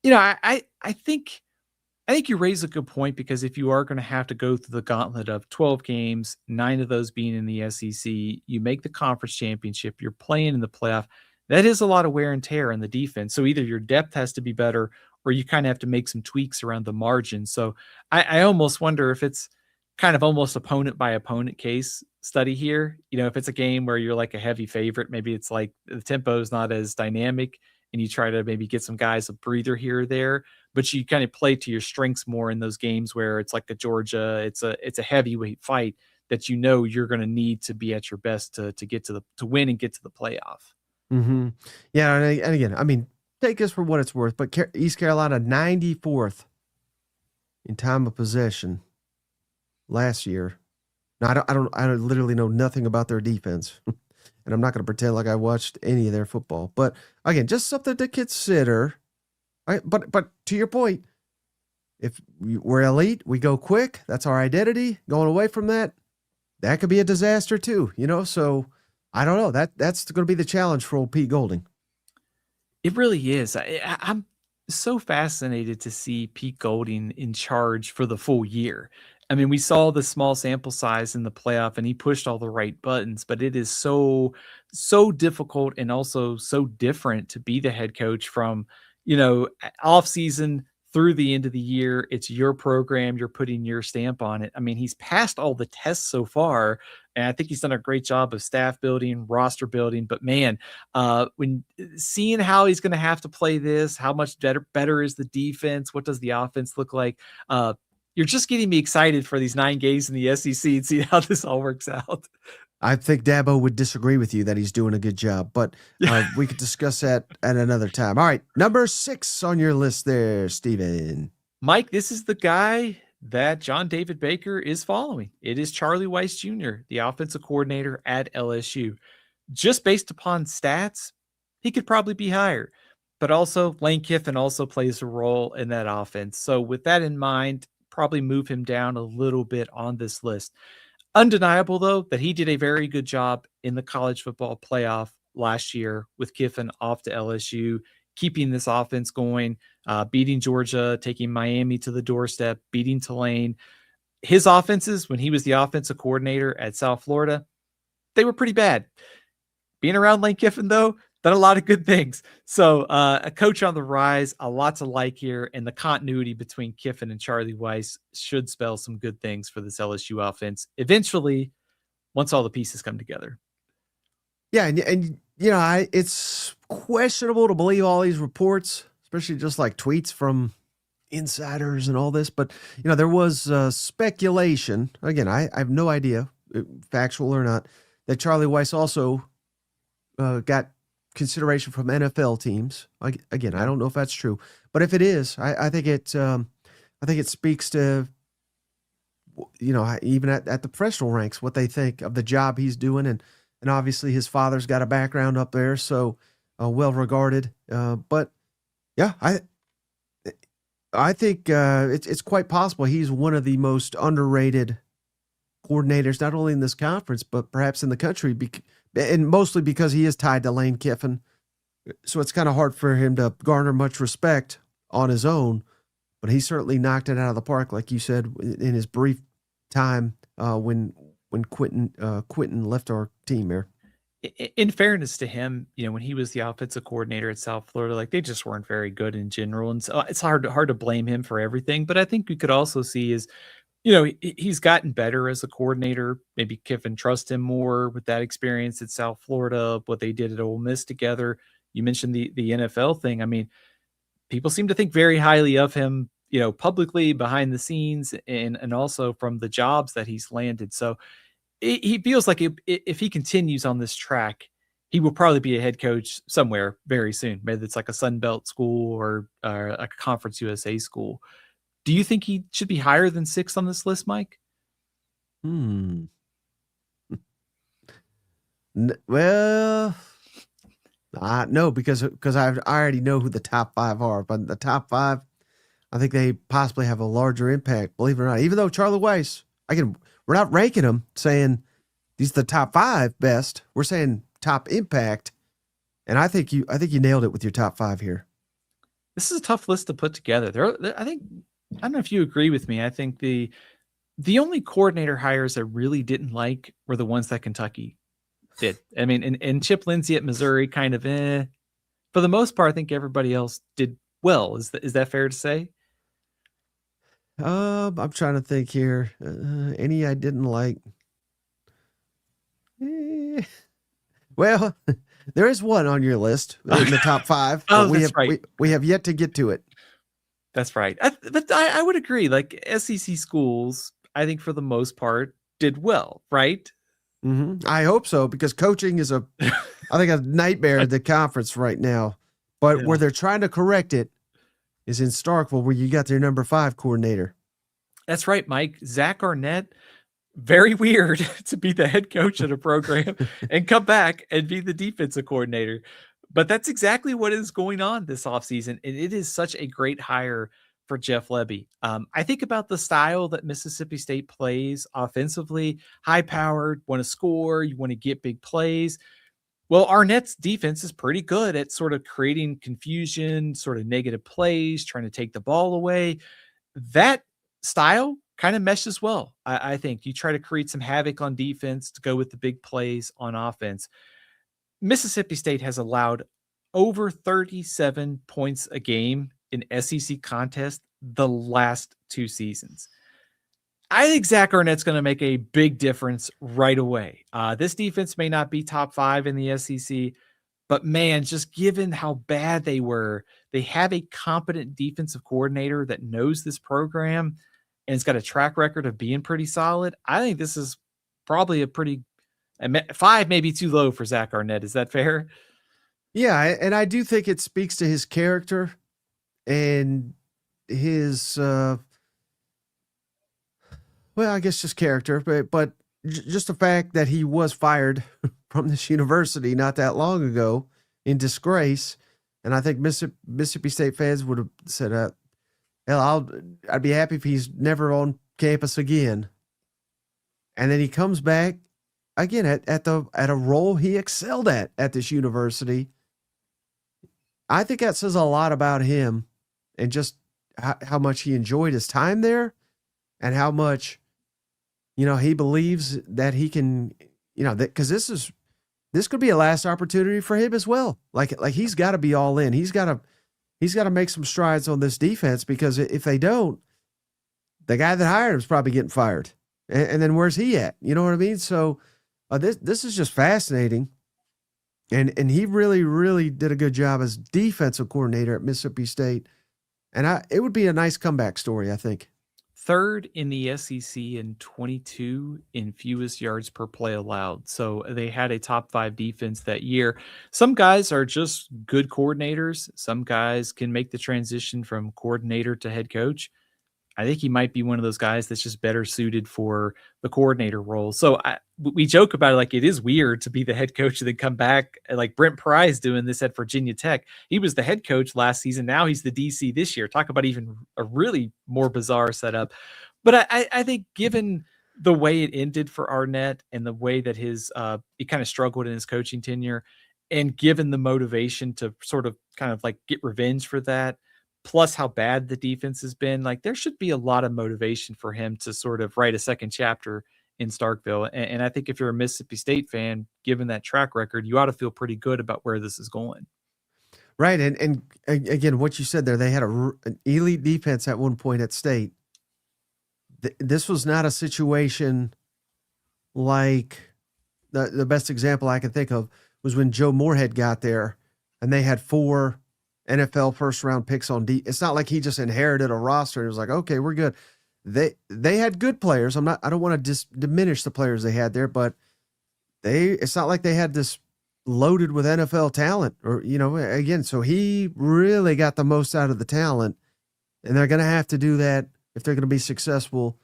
I think you raise a good point, because if you are going to have to go through the gauntlet of 12 games, 9 of those being in the SEC, you make the conference championship, you're playing in the playoff. that is a lot of wear and tear in the defense. So either your depth has to be better or you kind of have to make some tweaks around the margin. So I almost wonder if it's kind of almost opponent by opponent case study here. If it's a game where you're like a heavy favorite, maybe it's like the tempo is not as dynamic and you try to maybe get some guys a breather here or there, but you kind of play to your strengths more in those games where it's like a Georgia, it's a heavyweight fight that you're going to need to be at your best to get to win and get to the playoff. Mm-hmm. Yeah, and again, I mean, take this for what it's worth, but East Carolina 94th in time of possession last year. Now, I literally know nothing about their defense, and I'm not going to pretend like I watched any of their football. But again, just something to consider. But to your point, if we're elite, we go quick. That's our identity. Going away from that could be a disaster too. So I don't know. That's going to be the challenge for old Pete Golding. It really is. I'm so fascinated to see Pete Golding in charge for the full year. I mean, we saw the small sample size in the playoff and he pushed all the right buttons, but it is so difficult and also so different to be the head coach from, off season through the end of the year. It's your program. You're putting your stamp on it. I mean, he's passed all the tests so far, and I think he's done a great job of staff building, roster building. But man, when seeing how he's going to have to play this, how much better is the defense? What does the offense look like? You're just getting me excited for these 9 games in the SEC and see how this all works out. I think Dabo would disagree with you that he's doing a good job, but we could discuss that at another time. All right, number 6 on your list there, Steven. Mike, this is the guy that John David Baker is following. It is Charlie Weis Jr., the offensive coordinator at LSU. Just based upon stats, he could probably be higher, but also Lane Kiffin also plays a role in that offense. So with that in mind, probably move him down a little bit on this list. Undeniable, though, that he did a very good job in the college football playoff last year with Kiffin off to LSU, keeping this offense going, beating Georgia, taking Miami to the doorstep, beating Tulane. His offenses, when he was the offensive coordinator at South Florida, they were pretty bad. Being around Lane Kiffin, though, done a lot of good things. So a coach on the rise, a lot to like here, and the continuity between Kiffin and Charlie Weis should spell some good things for this LSU offense eventually, once all the pieces come together. Yeah, and it's questionable to believe all these reports, especially just like tweets from insiders and all this. But there was speculation. Again, I have no idea, factual or not, that Charlie Weis also got consideration from NFL teams. Again, I don't know if that's true, but if it is, I think it speaks to even at the professional ranks what they think of the job he's doing, and obviously his father's got a background up there, so well regarded. But yeah, I think it's quite possible he's one of the most underrated coordinators, not only in this conference but perhaps in the country. And mostly because he is tied to Lane Kiffin. So it's kind of hard for him to garner much respect on his own, but he certainly knocked it out of the park, like you said, in his brief time when Quentin left our team there. In fairness to him, when he was the offensive coordinator at South Florida, like they just weren't very good in general. And so it's hard to blame him for everything. But I think we could also see is, he's gotten better as a coordinator. Maybe Kiffin trusts him more with that experience at South Florida, what they did at Ole Miss together. You mentioned the NFL thing. I mean, people seem to think very highly of him, publicly, behind the scenes, and also from the jobs that he's landed. So he feels like if he continues on this track, he will probably be a head coach somewhere very soon. Maybe it's like a Sun Belt school or a Conference USA school. Do you think he should be higher than 6 on this list, Mike? Well, no, because I already know who the top 5 are. But the top 5, I think they possibly have a larger impact, believe it or not. Even though Charlie Weis, we're not ranking them saying these are the top 5 best. We're saying top impact, and I think you nailed it with your top 5 here. This is a tough list to put together. I don't know if you agree with me. I think the only coordinator hires I really didn't like were the ones that Kentucky did. I mean, and Chip Lindsey at Missouri kind of for the most part, I think everybody else did well. Is that fair to say? I'm trying to think here. Any I didn't like. Well, there is one on your list in the top 5. Oh, but that's right. We have yet to get to it. That's right. But I would agree. Like SEC schools, I think for the most part did well, right? Mm-hmm. I hope so, because coaching is I think a nightmare at the conference right now. But where they're trying to correct it is in Starkville, where you got their number 5 coordinator. That's right, Mike. Zach Arnett, very weird to be the head coach at a program and come back and be the defensive coordinator. But that's exactly what is going on this offseason. And it is such a great hire for Jeff Lebby. I think about the style that Mississippi State plays offensively, high powered, want to score, you want to get big plays. Well, Arnett's defense is pretty good at sort of creating confusion, sort of negative plays, trying to take the ball away. That style kind of meshes well. I think you try to create some havoc on defense to go with the big plays on offense. Mississippi State has allowed over 37 points a game in SEC contests the last 2 seasons. I think Zach Arnett's going to make a big difference right away. This defense may not be top 5 in the SEC, but man, just given how bad they were, they have a competent defensive coordinator that knows this program and it's got a track record of being pretty solid. I think this is probably a pretty 5, maybe too low for Zach Arnett. Is that fair? Yeah, and I do think it speaks to his character and his, well, I guess just character, but just the fact that he was fired from this university not that long ago in disgrace. And I think Mississippi State fans would have said, hell, I'd be happy if he's never on campus again. And then he comes back again at a role he excelled at this university. I think that says a lot about him and just how much he enjoyed his time there and how much, he believes that he can, because this could be a last opportunity for him as well. Like he's got to be all in. He's got to make some strides on this defense, because if they don't, the guy that hired him is probably getting fired. And then where's he at? You know what I mean? So this is just fascinating. And he really, really did a good job as defensive coordinator at Mississippi State. And it would be a nice comeback story, I think. 3rd in the SEC and 22 in fewest yards per play allowed. So they had a top 5 defense that year. Some guys are just good coordinators. Some guys can make the transition from coordinator to head coach. I think he might be one of those guys that's just better suited for the coordinator role. So we joke about it like it is weird to be the head coach and then come back, like Brent Pry's doing this at Virginia Tech. He was the head coach last season. Now he's the DC this year. Talk about even a really more bizarre setup. But I think given the way it ended for Arnett and the way that he kind of struggled in his coaching tenure, and given the motivation to sort of kind of like get revenge for that, plus how bad the defense has been, like there should be a lot of motivation for him to sort of write a second chapter in Starkville. And I think if you're a Mississippi State fan, given that track record, you ought to feel pretty good about where this is going. Right. And again, what you said there, they had an elite defense at one point at State. This was not a situation like the best example I can think of was when Joe Moorhead got there and they had 4 NFL first-round picks on D. It's not like he just inherited a roster. It was like, okay, we're good. They had good players. I don't want to diminish the players they had there, but it's not like they had this loaded with NFL talent or, again, so he really got the most out of the talent, and they're going to have to do that if they're going to be successful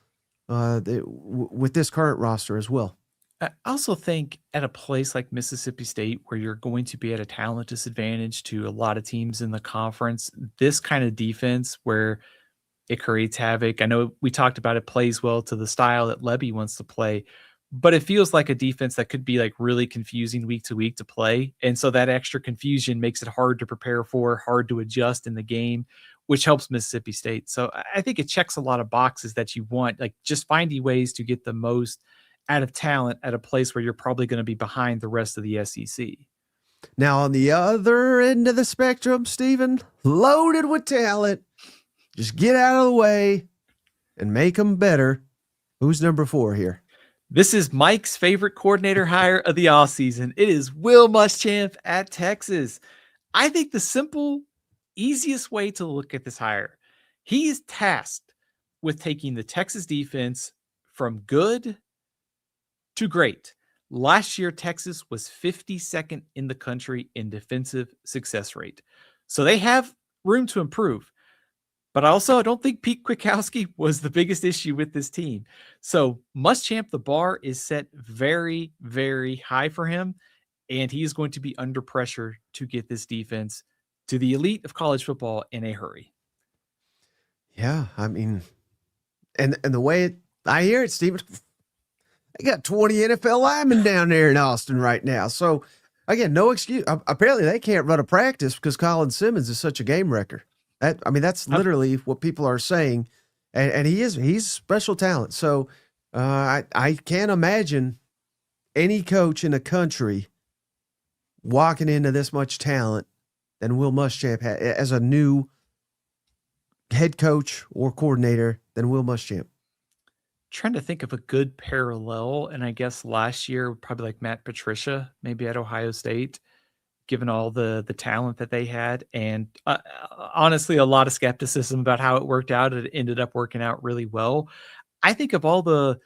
with this current roster as well. I also think at a place like Mississippi State, where you're going to be at a talent disadvantage to a lot of teams in the conference, this kind of defense where it creates havoc. I know we talked about it plays well to the style that Lebby wants to play, but it feels like a defense that could be like really confusing week to week to play. And so that extra confusion makes it hard to prepare for, hard to adjust in the game, which helps Mississippi State. So I think it checks a lot of boxes that you want, like just finding ways to get the most out of talent at a place where you're probably going to be behind the rest of the SEC. Now, on the other end of the spectrum, Stephen, loaded with talent, just get out of the way and make them better. Who's number 4 here? This is Mike's favorite coordinator hire of the offseason. It is Will Muschamp at Texas. I think the simple, easiest way to look at this hire, he is tasked with taking the Texas defense from good to great. Last year, Texas was 52nd in the country in defensive success rate. So they have room to improve. But also, I don't think Pete Kwiatkowski was the biggest issue with this team. So Muschamp, the bar is set very, very high for him. And he is going to be under pressure to get this defense to the elite of college football in a hurry. Yeah, I mean, and the way I hear it, Stephen, they got 20 NFL linemen down there in Austin right now. So, again, no excuse. Apparently, they can't run a practice because Colin Simmons is such a game wrecker. That's literally what people are saying, and he's special talent. So I can't imagine any coach in the country walking into this much talent than Will Muschamp as a new head coach or coordinator than Will Muschamp. Trying to think of a good parallel, and I guess last year probably like Matt Patricia, maybe at Ohio State, given all the talent that they had. And honestly, a lot of skepticism about how it worked out. It ended up working out really well. I think of all the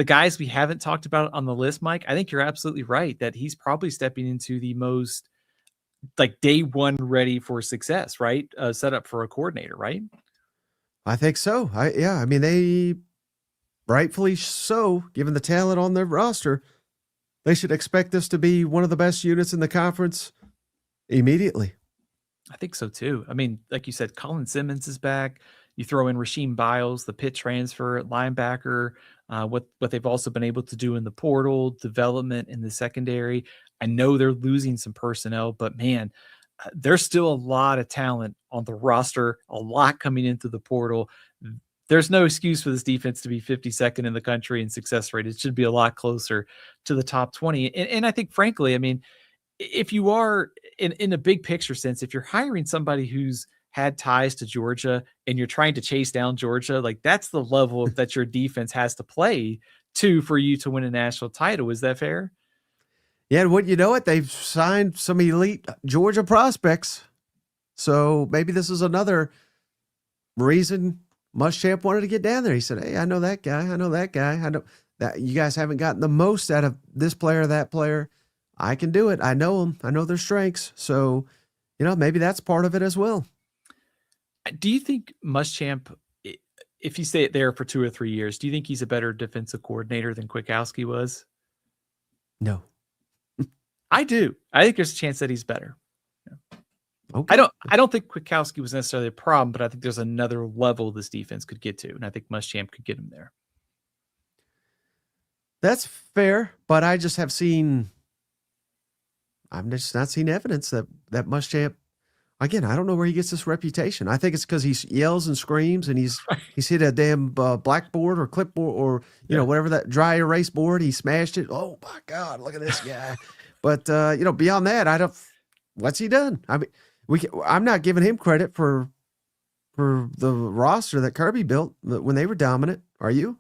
guys we haven't talked about on the list, Mike, I think you're absolutely right that he's probably stepping into the most like day one ready for success, right? Set up for a coordinator, right? I think so. I mean, they rightfully so, given the talent on their roster, they should expect this to be one of the best units in the conference immediately. I think so too. I mean, like you said, Colin Simmons is back. You throw in Rasheem Biles, the Pitt transfer linebacker, what they've also been able to do in the portal, development in the secondary. I know they're losing some personnel, but man, there's still a lot of talent on the roster, a lot coming into the portal. There's no excuse for this defense to be 52nd in the country in success rate. It should be a lot closer to the top 20. And I think, frankly, I mean, if you are in a big picture sense, if you're hiring somebody who's had ties to Georgia and you're trying to chase down Georgia, like that's the level that your defense has to play to for you to win a national title. Is that fair? Yeah, and you know what? They've signed some elite Georgia prospects. So maybe this is another reason Muschamp wanted to get down there. He said, hey, I know that guy. I know that guy. I know that you guys haven't gotten the most out of this player, that player. I can do it. I know them. I know their strengths. So, maybe that's part of it as well. Do you think Muschamp, if you stay there for 2 or 3 years, do you think he's a better defensive coordinator than Kwiatkowski was? No. I do. I think there's a chance that he's better. Okay. I don't think Kwiatkowski was necessarily a problem, but I think there's another level this defense could get to, and I think Muschamp could get him there. That's fair, but I just have seen. I've just not seen evidence that Muschamp. Again, I don't know where he gets this reputation. I think it's because he yells and screams, and he's hit a damn blackboard or clipboard or whatever that dry erase board. He smashed it. Oh my God, look at this guy! But beyond that, I don't. What's he done? I mean, I'm not giving him credit for the roster that Kirby built when they were dominant. Are you?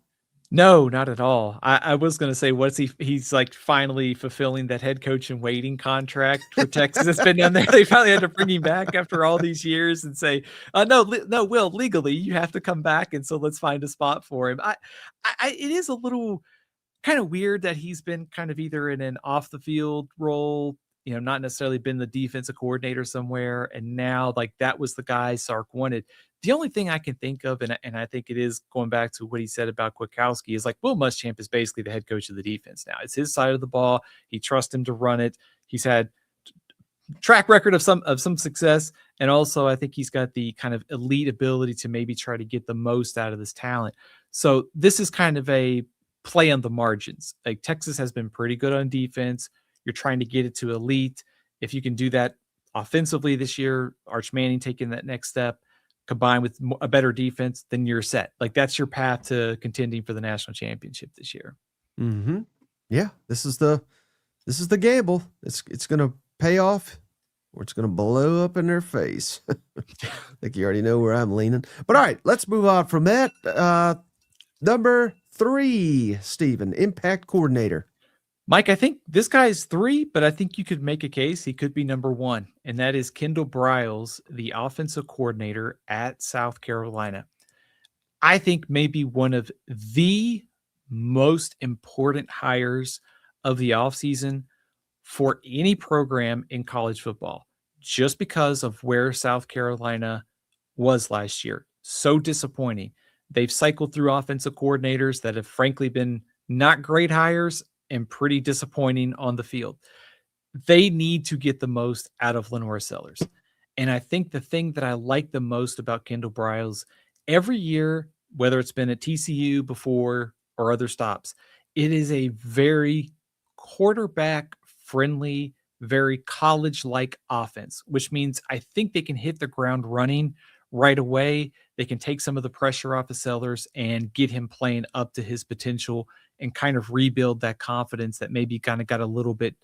No, not at all. I was going to say, he's like finally fulfilling that head coach in waiting contract for Texas. It's been down there. They finally had to bring him back after all these years and say, no, Will, legally you have to come back. And so let's find a spot for him. It is a little kind of weird that he's been kind of either in an off the field role, not necessarily been the defensive coordinator somewhere. And now like that was the guy Sark wanted. The only thing I can think of, and I think it is going back to what he said about Kwiatkowski, is like Will Muschamp is basically the head coach of the defense now. It's his side of the ball. He trusts him to run it. He's had track record of some success. And also I think he's got the kind of elite ability to maybe try to get the most out of this talent. So this is kind of a play on the margins. Like Texas has been pretty good on defense. You're trying to get it to elite. If you can do that offensively this year, Arch Manning taking that next step, combined with a better defense, then you're set. Like that's your path to contending for the national championship this year. Mm-hmm. Yeah, this is the gamble. It's going to pay off, or it's going to blow up in their face. I think you already know where I'm leaning. But all right, let's move on from that. Number 3, Stephen, impact coordinator. Mike, I think this guy is 3, but I think you could make a case he could be number 1, and that is Kendal Briles, the offensive coordinator at South Carolina. I think maybe one of the most important hires of the offseason for any program in college football, just because of where South Carolina was last year. So disappointing. They've cycled through offensive coordinators that have frankly been not great hires and pretty disappointing on the field. They need to get the most out of Lenore Sellers. And I think the thing that I like the most about Kendal Briles, every year, whether it's been at TCU before or other stops, it is a very quarterback friendly, very college-like offense, which means I think they can hit the ground running right away. They can take some of the pressure off of Sellers and get him playing up to his potential and kind of rebuild that confidence that maybe kind of got a little bit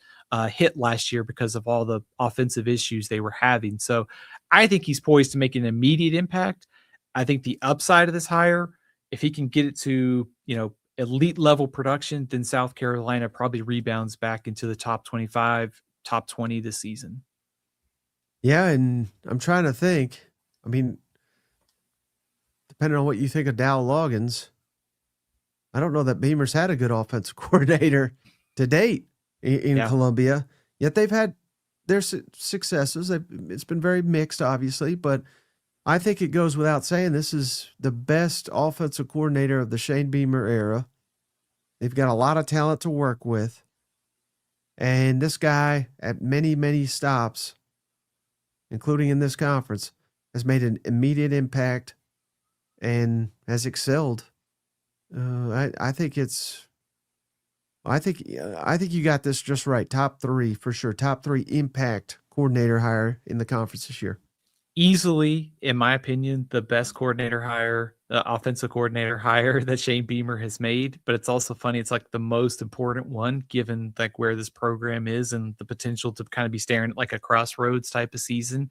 hit last year because of all the offensive issues they were having. So I think he's poised to make an immediate impact. I think the upside of this hire, if he can get it to, elite level production, then South Carolina probably rebounds back into the top 25, top 20 this season. Yeah, and I'm trying to think. I mean, depending on what you think of Dow Loggins, I don't know that Beamer's had a good offensive coordinator to date in Columbia. Yet they've had their successes. It's been very mixed, obviously, but I think it goes without saying this is the best offensive coordinator of the Shane Beamer era. They've got a lot of talent to work with. And this guy, at many, many stops, including in this conference, has made an immediate impact and has excelled. I think you got this just right. Top 3 for sure. Top 3 impact coordinator hire in the conference this year. Easily, in my opinion, the best coordinator hire, the offensive coordinator hire that Shane Beamer has made. But it's also funny. It's like the most important one, given like where this program is and the potential to kind of be staring at like a crossroads type of season.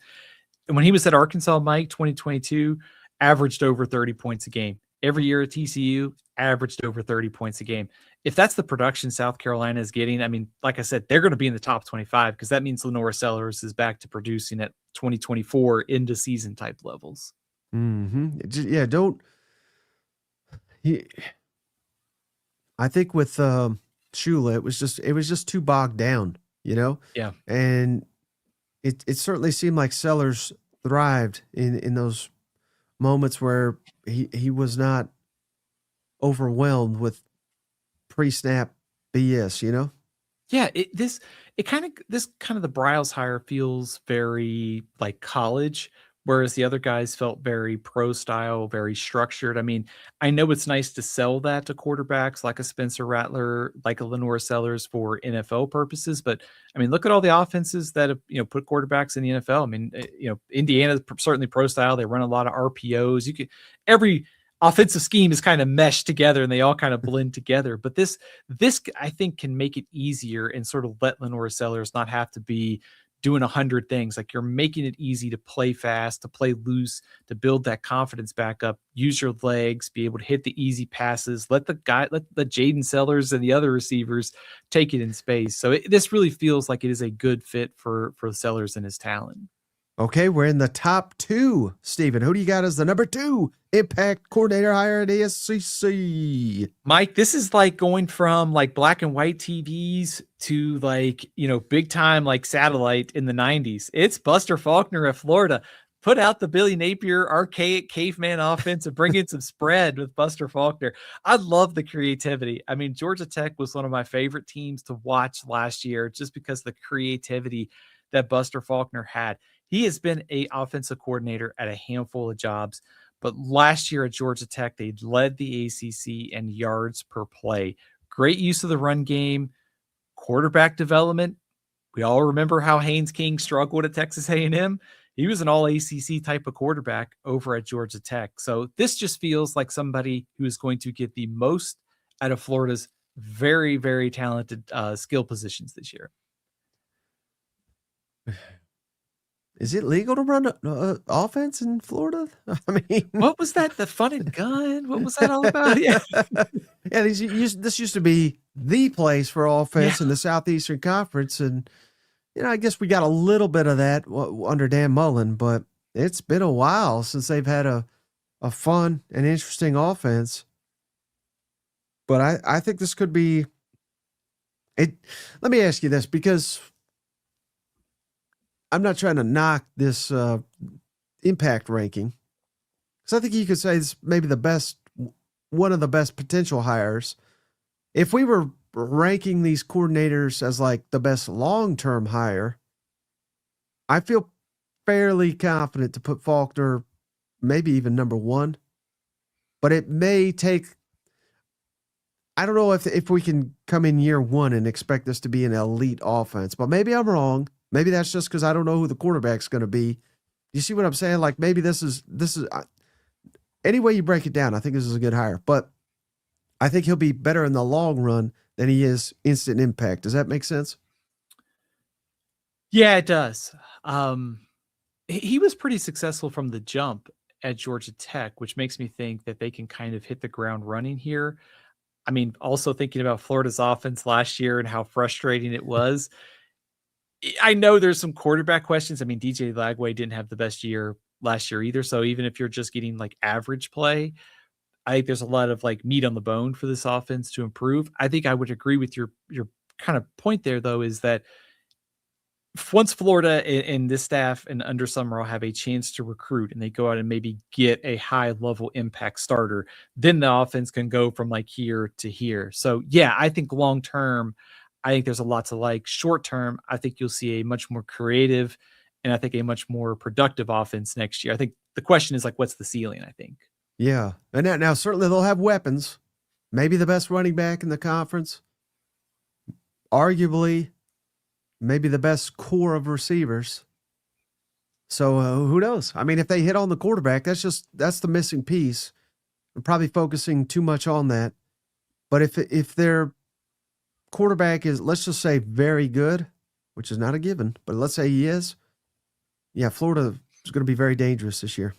And when he was at Arkansas, Mike, 2022, averaged over 30 points a game. Every year at TCU, averaged over 30 points a game. If that's the production South Carolina is getting, I mean, like I said, they're going to be in the top 25 because that means Lenore Sellers is back to producing at 2024 into season type levels. Mm-hmm. Yeah, I think with Shula, it was just too bogged down, Yeah. And it certainly seemed like Sellers thrived in those moments where he was not overwhelmed with pre-snap BS, Yeah, this kind of the Briles hire feels very like college, whereas the other guys felt very pro style, very structured. I mean, I know it's nice to sell that to quarterbacks like a Spencer Rattler, like a Lenore Sellers for NFL purposes, but I mean, look at all the offenses that have put quarterbacks in the NFL. I mean, Indiana's certainly pro style. They run a lot of RPOs. Every offensive scheme is kind of meshed together and they all kind of blend together. But this I think can make it easier and sort of let Lenore Sellers not have to be doing 100 things. Like, you're making it easy to play fast, to play loose, to build that confidence back up, use your legs, be able to hit the easy passes, let the Jaden Sellers and the other receivers take it in space. So this really feels like it is a good fit for Sellers and his talent. Okay, we're in the top 2. Stephen, who do you got as the number 2 impact coordinator hire at ASCC? Mike, this is like going from like black and white TVs to like, big time like satellite in the 90s. It's Buster Faulkner of Florida. Put out the Billy Napier archaic caveman offense and bring in some spread with Buster Faulkner. I love the creativity. I mean, Georgia Tech was one of my favorite teams to watch last year just because of the creativity that Buster Faulkner had. He has been an offensive coordinator at a handful of jobs, but last year at Georgia Tech, they led the ACC in yards per play. Great use of the run game, quarterback development. We all remember how Haynes King struggled at Texas A&M. He was an all ACC type of quarterback over at Georgia Tech. So this just feels like somebody who is going to get the most out of Florida's very, very talented skill positions this year. Is it legal to run offense in Florida? I mean, what was that? The fun and gun? What was that all about? Yeah. Yeah, this used to be the place for offense in the Southeastern Conference. And, I guess we got a little bit of that under Dan Mullen, but it's been a while since they've had a fun and interesting offense. But I think this could be it. Let me ask you this, because I'm not trying to knock this impact ranking, because I think you could say it's maybe one of the best potential hires. If we were ranking these coordinators as like the best long-term hire, I feel fairly confident to put Faulkner maybe even number one. But it may take, I don't know if we can come in year one and expect this to be an elite offense, but maybe I'm wrong. Maybe that's just because I don't know who the quarterback's going to be. You see what I'm saying? Like, maybe this is any way you break it down, I think this is a good hire, but I think he'll be better in the long run than he is instant impact. Does that make sense? Yeah, it does. He was pretty successful from the jump at Georgia Tech, which makes me think that they can kind of hit the ground running here. I mean, also thinking about Florida's offense last year and how frustrating it was. I know there's some quarterback questions. I mean, DJ Lagway didn't have the best year last year either. So even if you're just getting like average play, I think there's a lot of like meat on the bone for this offense to improve. I think I would agree with your kind of point there, though, is that once Florida and this staff and under Summerall have a chance to recruit and they go out and maybe get a high level impact starter, then the offense can go from like here to here. So yeah, I think long term, I think there's a lot to like. Short term, I think you'll see a much more creative and I think a much more productive offense next year. I think the question is like, what's the ceiling, I think. Yeah. And now certainly they'll have weapons. Maybe the best running back in the conference. Arguably, maybe the best core of receivers. So who knows? I mean, if they hit on the quarterback, that's the missing piece. I'm probably focusing too much on that. But if their quarterback is, let's just say, very good, which is not a given, but let's say he is, yeah, Florida is going to be very dangerous this year.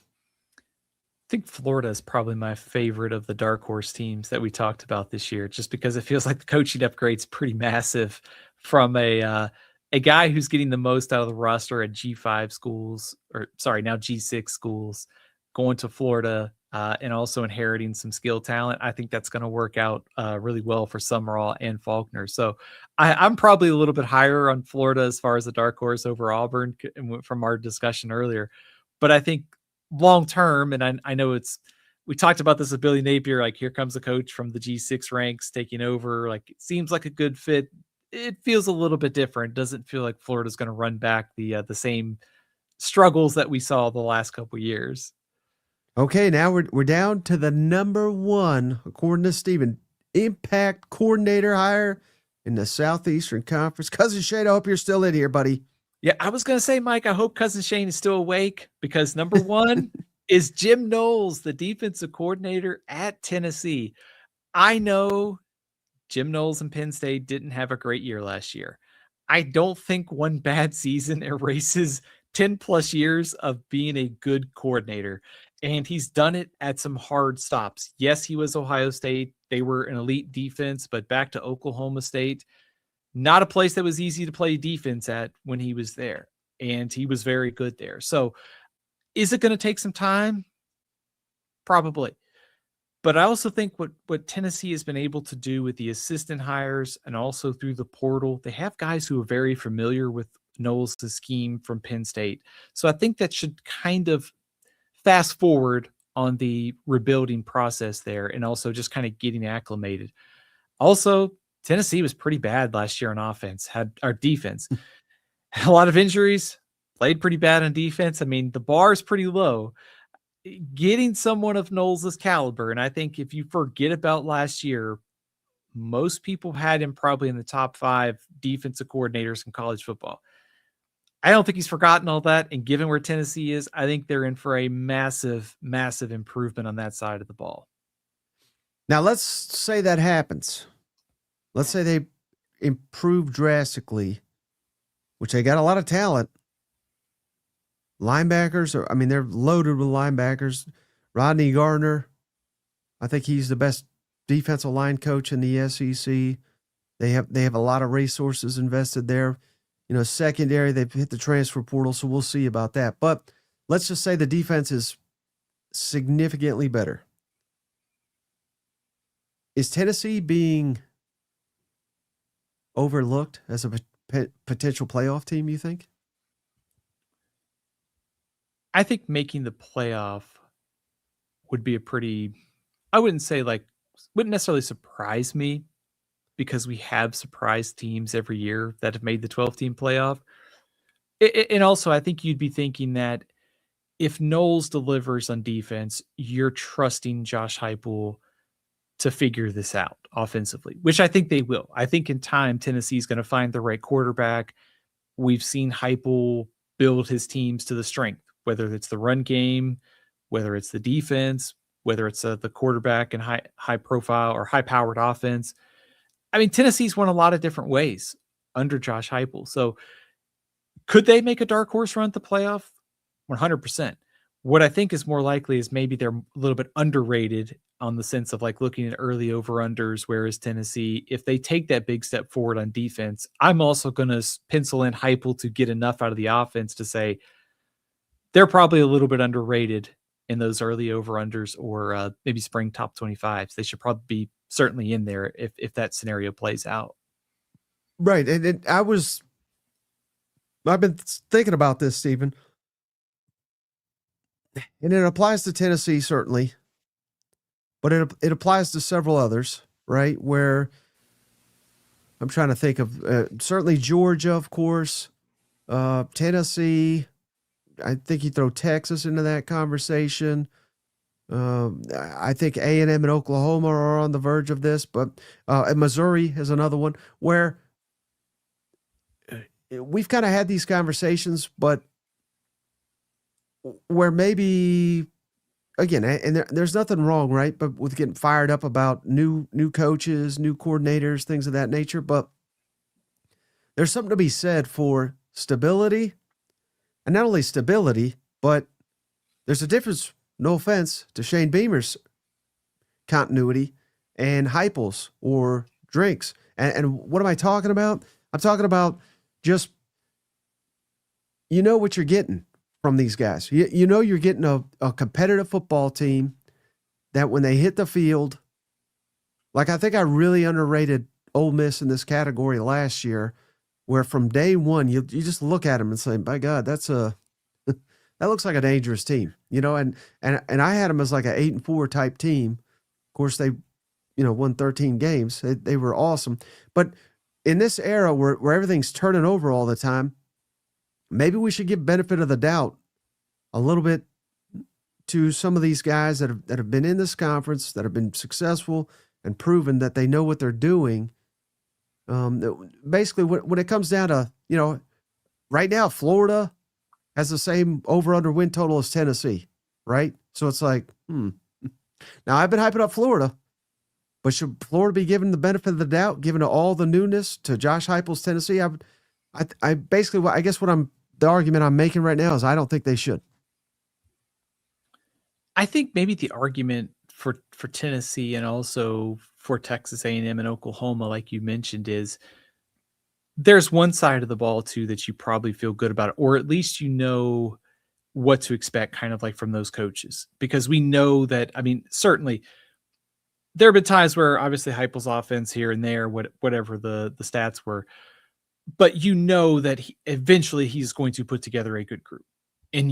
I think Florida is probably my favorite of the dark horse teams that we talked about this year, just because it feels like the coaching upgrade's pretty massive from a guy who's getting the most out of the roster at G5 schools, or sorry, now G6 schools, going to Florida and also inheriting some skill talent. I think that's going to work out really well for Summerall and Faulkner. So I'm probably a little bit higher on Florida as far as the dark horse over Auburn from our discussion earlier. But I think long term, and I know we talked about this with Billy Napier, like here comes a coach from the G6 ranks taking over. Like it seems like a good fit. It feels a little bit different. Doesn't feel like Florida's going to run back the same struggles that we saw the last couple of years. Okay, now we're down to the number one, according to Steven, impact coordinator hire in the Southeastern Conference. Cousin Shane, I hope you're still in here, buddy. Yeah, I was going to say, Mike, I hope Cousin Shane is still awake, because number one is Jim Knowles, the defensive coordinator at Tennessee. I know Jim Knowles and Penn State didn't have a great year last year. I don't think one bad season erases 10 plus years of being a good coordinator. And he's done it at some hard stops. Yes, he was Ohio State. They were an elite defense, but back to Oklahoma State, not a place that was easy to play defense at when he was there. And he was very good there. So is it going to take some time? Probably. But I also think what Tennessee has been able to do with the assistant hires and also through the portal, they have guys who are very familiar with Knowles' scheme from Penn State. So I think that should kind of fast forward on the rebuilding process there and also just kind of getting acclimated. Also, Tennessee was pretty bad last year on offense, had our defense, had a lot of injuries, played pretty bad on defense. I mean, the bar is pretty low. Getting someone of Knowles' caliber, and I think if you forget about last year, most people had him probably in the top 5 defensive coordinators in college football. I don't think he's forgotten all that. And given where Tennessee is, I think they're in for a massive, massive improvement on that side of the ball. Now, let's say that happens. let's say they improve drastically, which they got a lot of talent. Linebackers they're loaded with linebackers. Rodney Gardner, I think he's the best defensive line coach in the SEC. They have a lot of resources invested there. Secondary, they've hit the transfer portal, so we'll see about that. But let's just say the defense is significantly better. Is Tennessee being overlooked as a potential playoff team, you think? I think making the playoff would be I wouldn't necessarily surprise me, because we have surprise teams every year that have made the 12-team playoff. And also, I think you'd be thinking that if Knowles delivers on defense, you're trusting Josh Heupel to figure this out offensively, which I think they will. I think in time, Tennessee's going to find the right quarterback. We've seen Heupel build his teams to the strength, whether it's the run game, whether it's the defense, whether it's the quarterback and high profile or high powered offense. I mean, Tennessee's won a lot of different ways under Josh Heupel. So could they make a dark horse run at the playoff? 100%. What I think is more likely is maybe they're a little bit underrated on the sense of like looking at early over-unders, whereas Tennessee, if they take that big step forward on defense, I'm also going to pencil in Heupel to get enough out of the offense to say they're probably a little bit underrated in those early over-unders or maybe spring top 25s. They should probably be certainly in there if that scenario plays out. Right. And I've been thinking about this, Stephen. And it applies to Tennessee, certainly. But it applies to several others, right? Where I'm trying to think of certainly Georgia, of course, Tennessee. I think you throw Texas into that conversation. I think A&M and Oklahoma are on the verge of this, but and Missouri is another one where we've kind of had these conversations, but where maybe, again, and there's nothing wrong, right? But with getting fired up about new coaches, new coordinators, things of that nature. But there's something to be said for stability, and not only stability, but there's a difference. No offense to Shane Beamer's continuity and Heupel's or Drink's. And what am I talking about? I'm talking about just, what you're getting from these guys. You're getting a competitive football team that when they hit the field, like I think I really underrated Ole Miss in this category last year, where from day one, you just look at them and say, by God, that looks like a dangerous team, and I had them as like an 8-4 type team. Of course, they, won 13 games. They were awesome. But in this era where everything's turning over all the time, maybe we should give benefit of the doubt a little bit to some of these guys that have been in this conference, that have been successful and proven that they know what they're doing. Basically, when it comes down to, right now, Florida has the same over-under win total as Tennessee, right? So it's like, Now, I've been hyping up Florida, but should Florida be given the benefit of the doubt, given all the newness to Josh Heupel's Tennessee? I basically, I guess the argument I'm making right now is I don't think they should. I think maybe the argument for Tennessee and also for Texas A&M and Oklahoma, like you mentioned, is there's one side of the ball too that you probably feel good about it, or at least what to expect kind of like from those coaches, because we know that, certainly there have been times where obviously Heupel's offense here and there, whatever the stats were, but that eventually he's going to put together a good group. And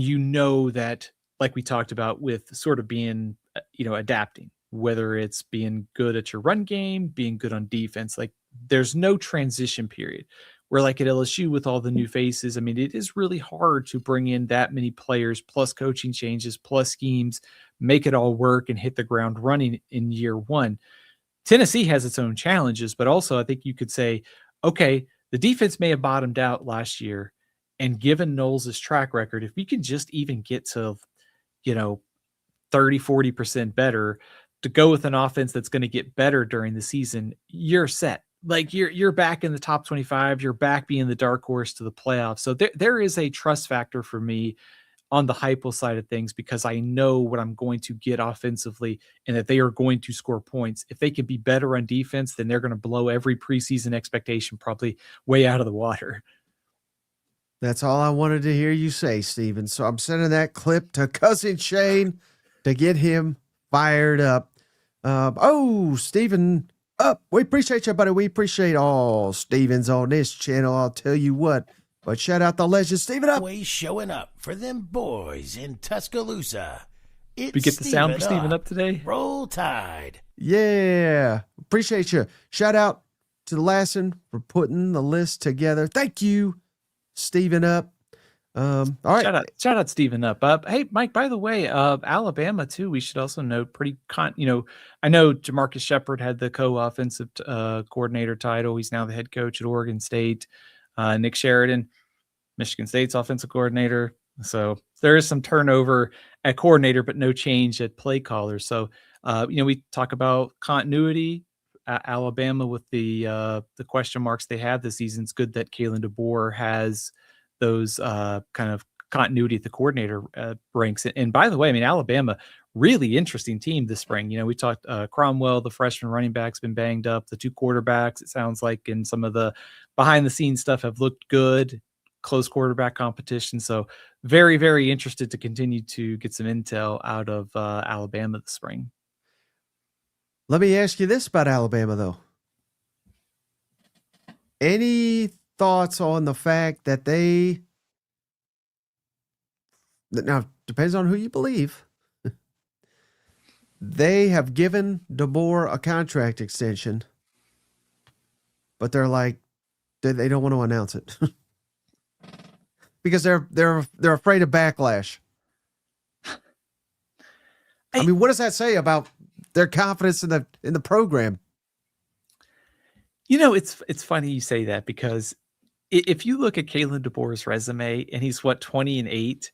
that, like we talked about with sort of being, adapting, whether it's being good at your run game, being good on defense, like there's no transition period where like at LSU with all the new faces, it is really hard to bring in that many players plus coaching changes, plus schemes, make it all work and hit the ground running in year one. Tennessee has its own challenges, but also I think you could say, okay, the defense may have bottomed out last year, and given Knowles' track record, if we can just even get to, 30-40% better to go with an offense that's going to get better during the season, you're set. like you're back in the top 25, you're back being the dark horse to the playoffs. So there is a trust factor for me on the Heupel side of things, because I know what I'm going to get offensively and that they are going to score points. If they can be better on defense, then they're going to blow every preseason expectation probably way out of the water. That's all I wanted to hear you say, Steven. So I'm sending that clip to Cousin Shane to get him fired up. Steven, we appreciate you, buddy. We appreciate all Stevens on this channel. I'll tell you what. But shout out the legend, Steven Up. Always showing up for them boys in Tuscaloosa. We get the sound for Steven Up today. Roll Tide. Yeah. Appreciate you. Shout out to Lassan for putting the list together. Thank you, Steven Up. All right. Shout out Steven Up. Hey, Mike, by the way, Alabama too, we should also note I know Jamarcus Shepard had the co-offensive coordinator title. He's now the head coach at Oregon State. Nick Sheridan, Michigan State's offensive coordinator. So there is some turnover at coordinator, but no change at play caller. So, we talk about continuity. Alabama with the question marks they have this season. It's good that Kalen DeBoer has those kind of continuity at the coordinator ranks. And by the way, I mean, Alabama, really interesting team this spring. We talked Cromwell, the freshman running back's been banged up. The two quarterbacks, it sounds like, in some of the behind the scenes stuff, have looked good. Close quarterback competition. So very, very interested to continue to get some intel out of Alabama this spring. Let me ask you this about Alabama, though. Any thoughts on the fact that now depends on who you believe, they have given DeBoer a contract extension, but they're like, they don't want to announce it because they're afraid of backlash. I mean, what does that say about their confidence in the program? It's funny you say that, because if you look at Kalen DeBoer's resume, and he's 20-8,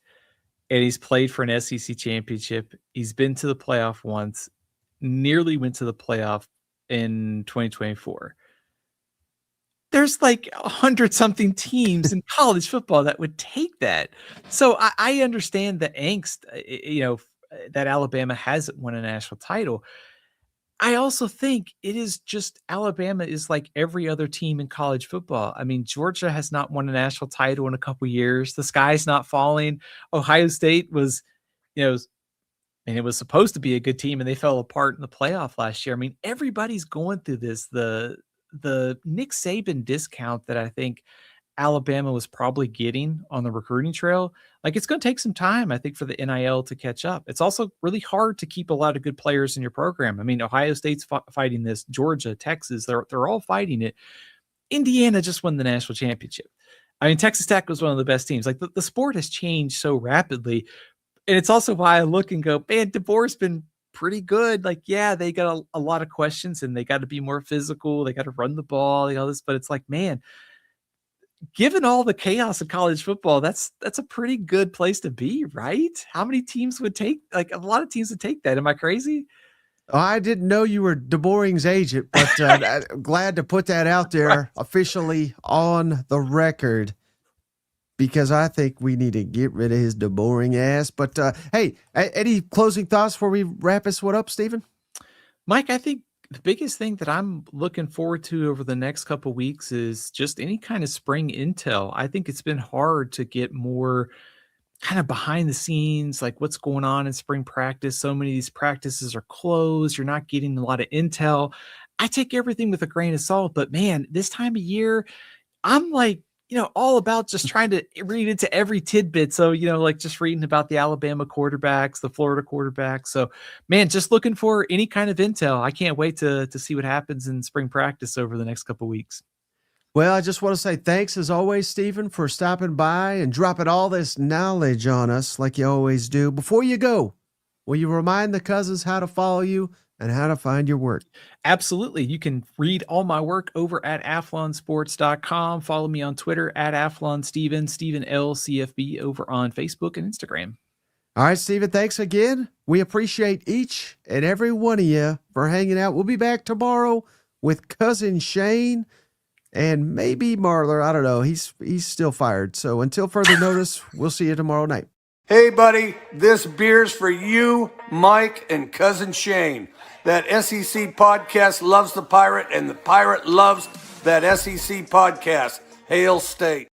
and he's played for an SEC championship. He's been to the playoff once, nearly went to the playoff in 2024. There's like 100-something teams in college football that would take that. So I understand the angst, that Alabama hasn't won a national title. I also think it is just Alabama is like every other team in college football. I mean, Georgia has not won a national title in a couple years. The sky's not falling. Ohio State was, and it was supposed to be a good team, and they fell apart in the playoff last year. I mean, everybody's going through this. The Nick Saban discount that I think Alabama was probably getting on the recruiting trail, like, it's going to take some time, I think, for the NIL to catch up. It's also really hard to keep a lot of good players in your program. I mean, Ohio State's fighting this, Georgia, Texas, they're all fighting it. Indiana just won the national championship. I mean, Texas Tech was one of the best teams. Like, the sport has changed so rapidly. And it's also why I look and go, man, DeBoer's been pretty good. Like, yeah, they got a lot of questions, and they got to be more physical. They got to run the ball, all this, but it's like, man, given all the chaos of college football, that's a pretty good place to be, right? How many teams would take, like, a lot of teams would take that? Am I crazy? I didn't know you were DeBoering's agent, but I'm glad to put that out there right, officially on the record, because I think we need to get rid of his DeBoering ass. But hey, any closing thoughts before we wrap this one up, Steven? Mike, I think the biggest thing that I'm looking forward to over the next couple of weeks is just any kind of spring intel. I think it's been hard to get more kind of behind the scenes, like what's going on in spring practice. So many of these practices are closed. You're not getting a lot of intel. I take everything with a grain of salt, but man, this time of year, I'm like, all about just trying to read into every tidbit. So, like just reading about the Alabama quarterbacks, the Florida quarterbacks. So, man, just looking for any kind of intel. I can't wait to see what happens in spring practice over the next couple of weeks. Well, I just want to say thanks as always, Steven, for stopping by and dropping all this knowledge on us like you always do. Before you go, will you remind the cousins how to follow you and how to find your work? Absolutely. You can read all my work over at athlonsports.com. Follow me on Twitter at AthlonSteven, Steven L. CFB over on Facebook and Instagram. All right, Steven, thanks again. We appreciate each and every one of you for hanging out. We'll be back tomorrow with cousin Shane and maybe Marler. I don't know. He's still fired. So until further notice, we'll see you tomorrow night. Hey, buddy, this beer's for you, Mike, and cousin Shane. That SEC podcast loves the Pirate, and the Pirate loves that SEC podcast. Hail State.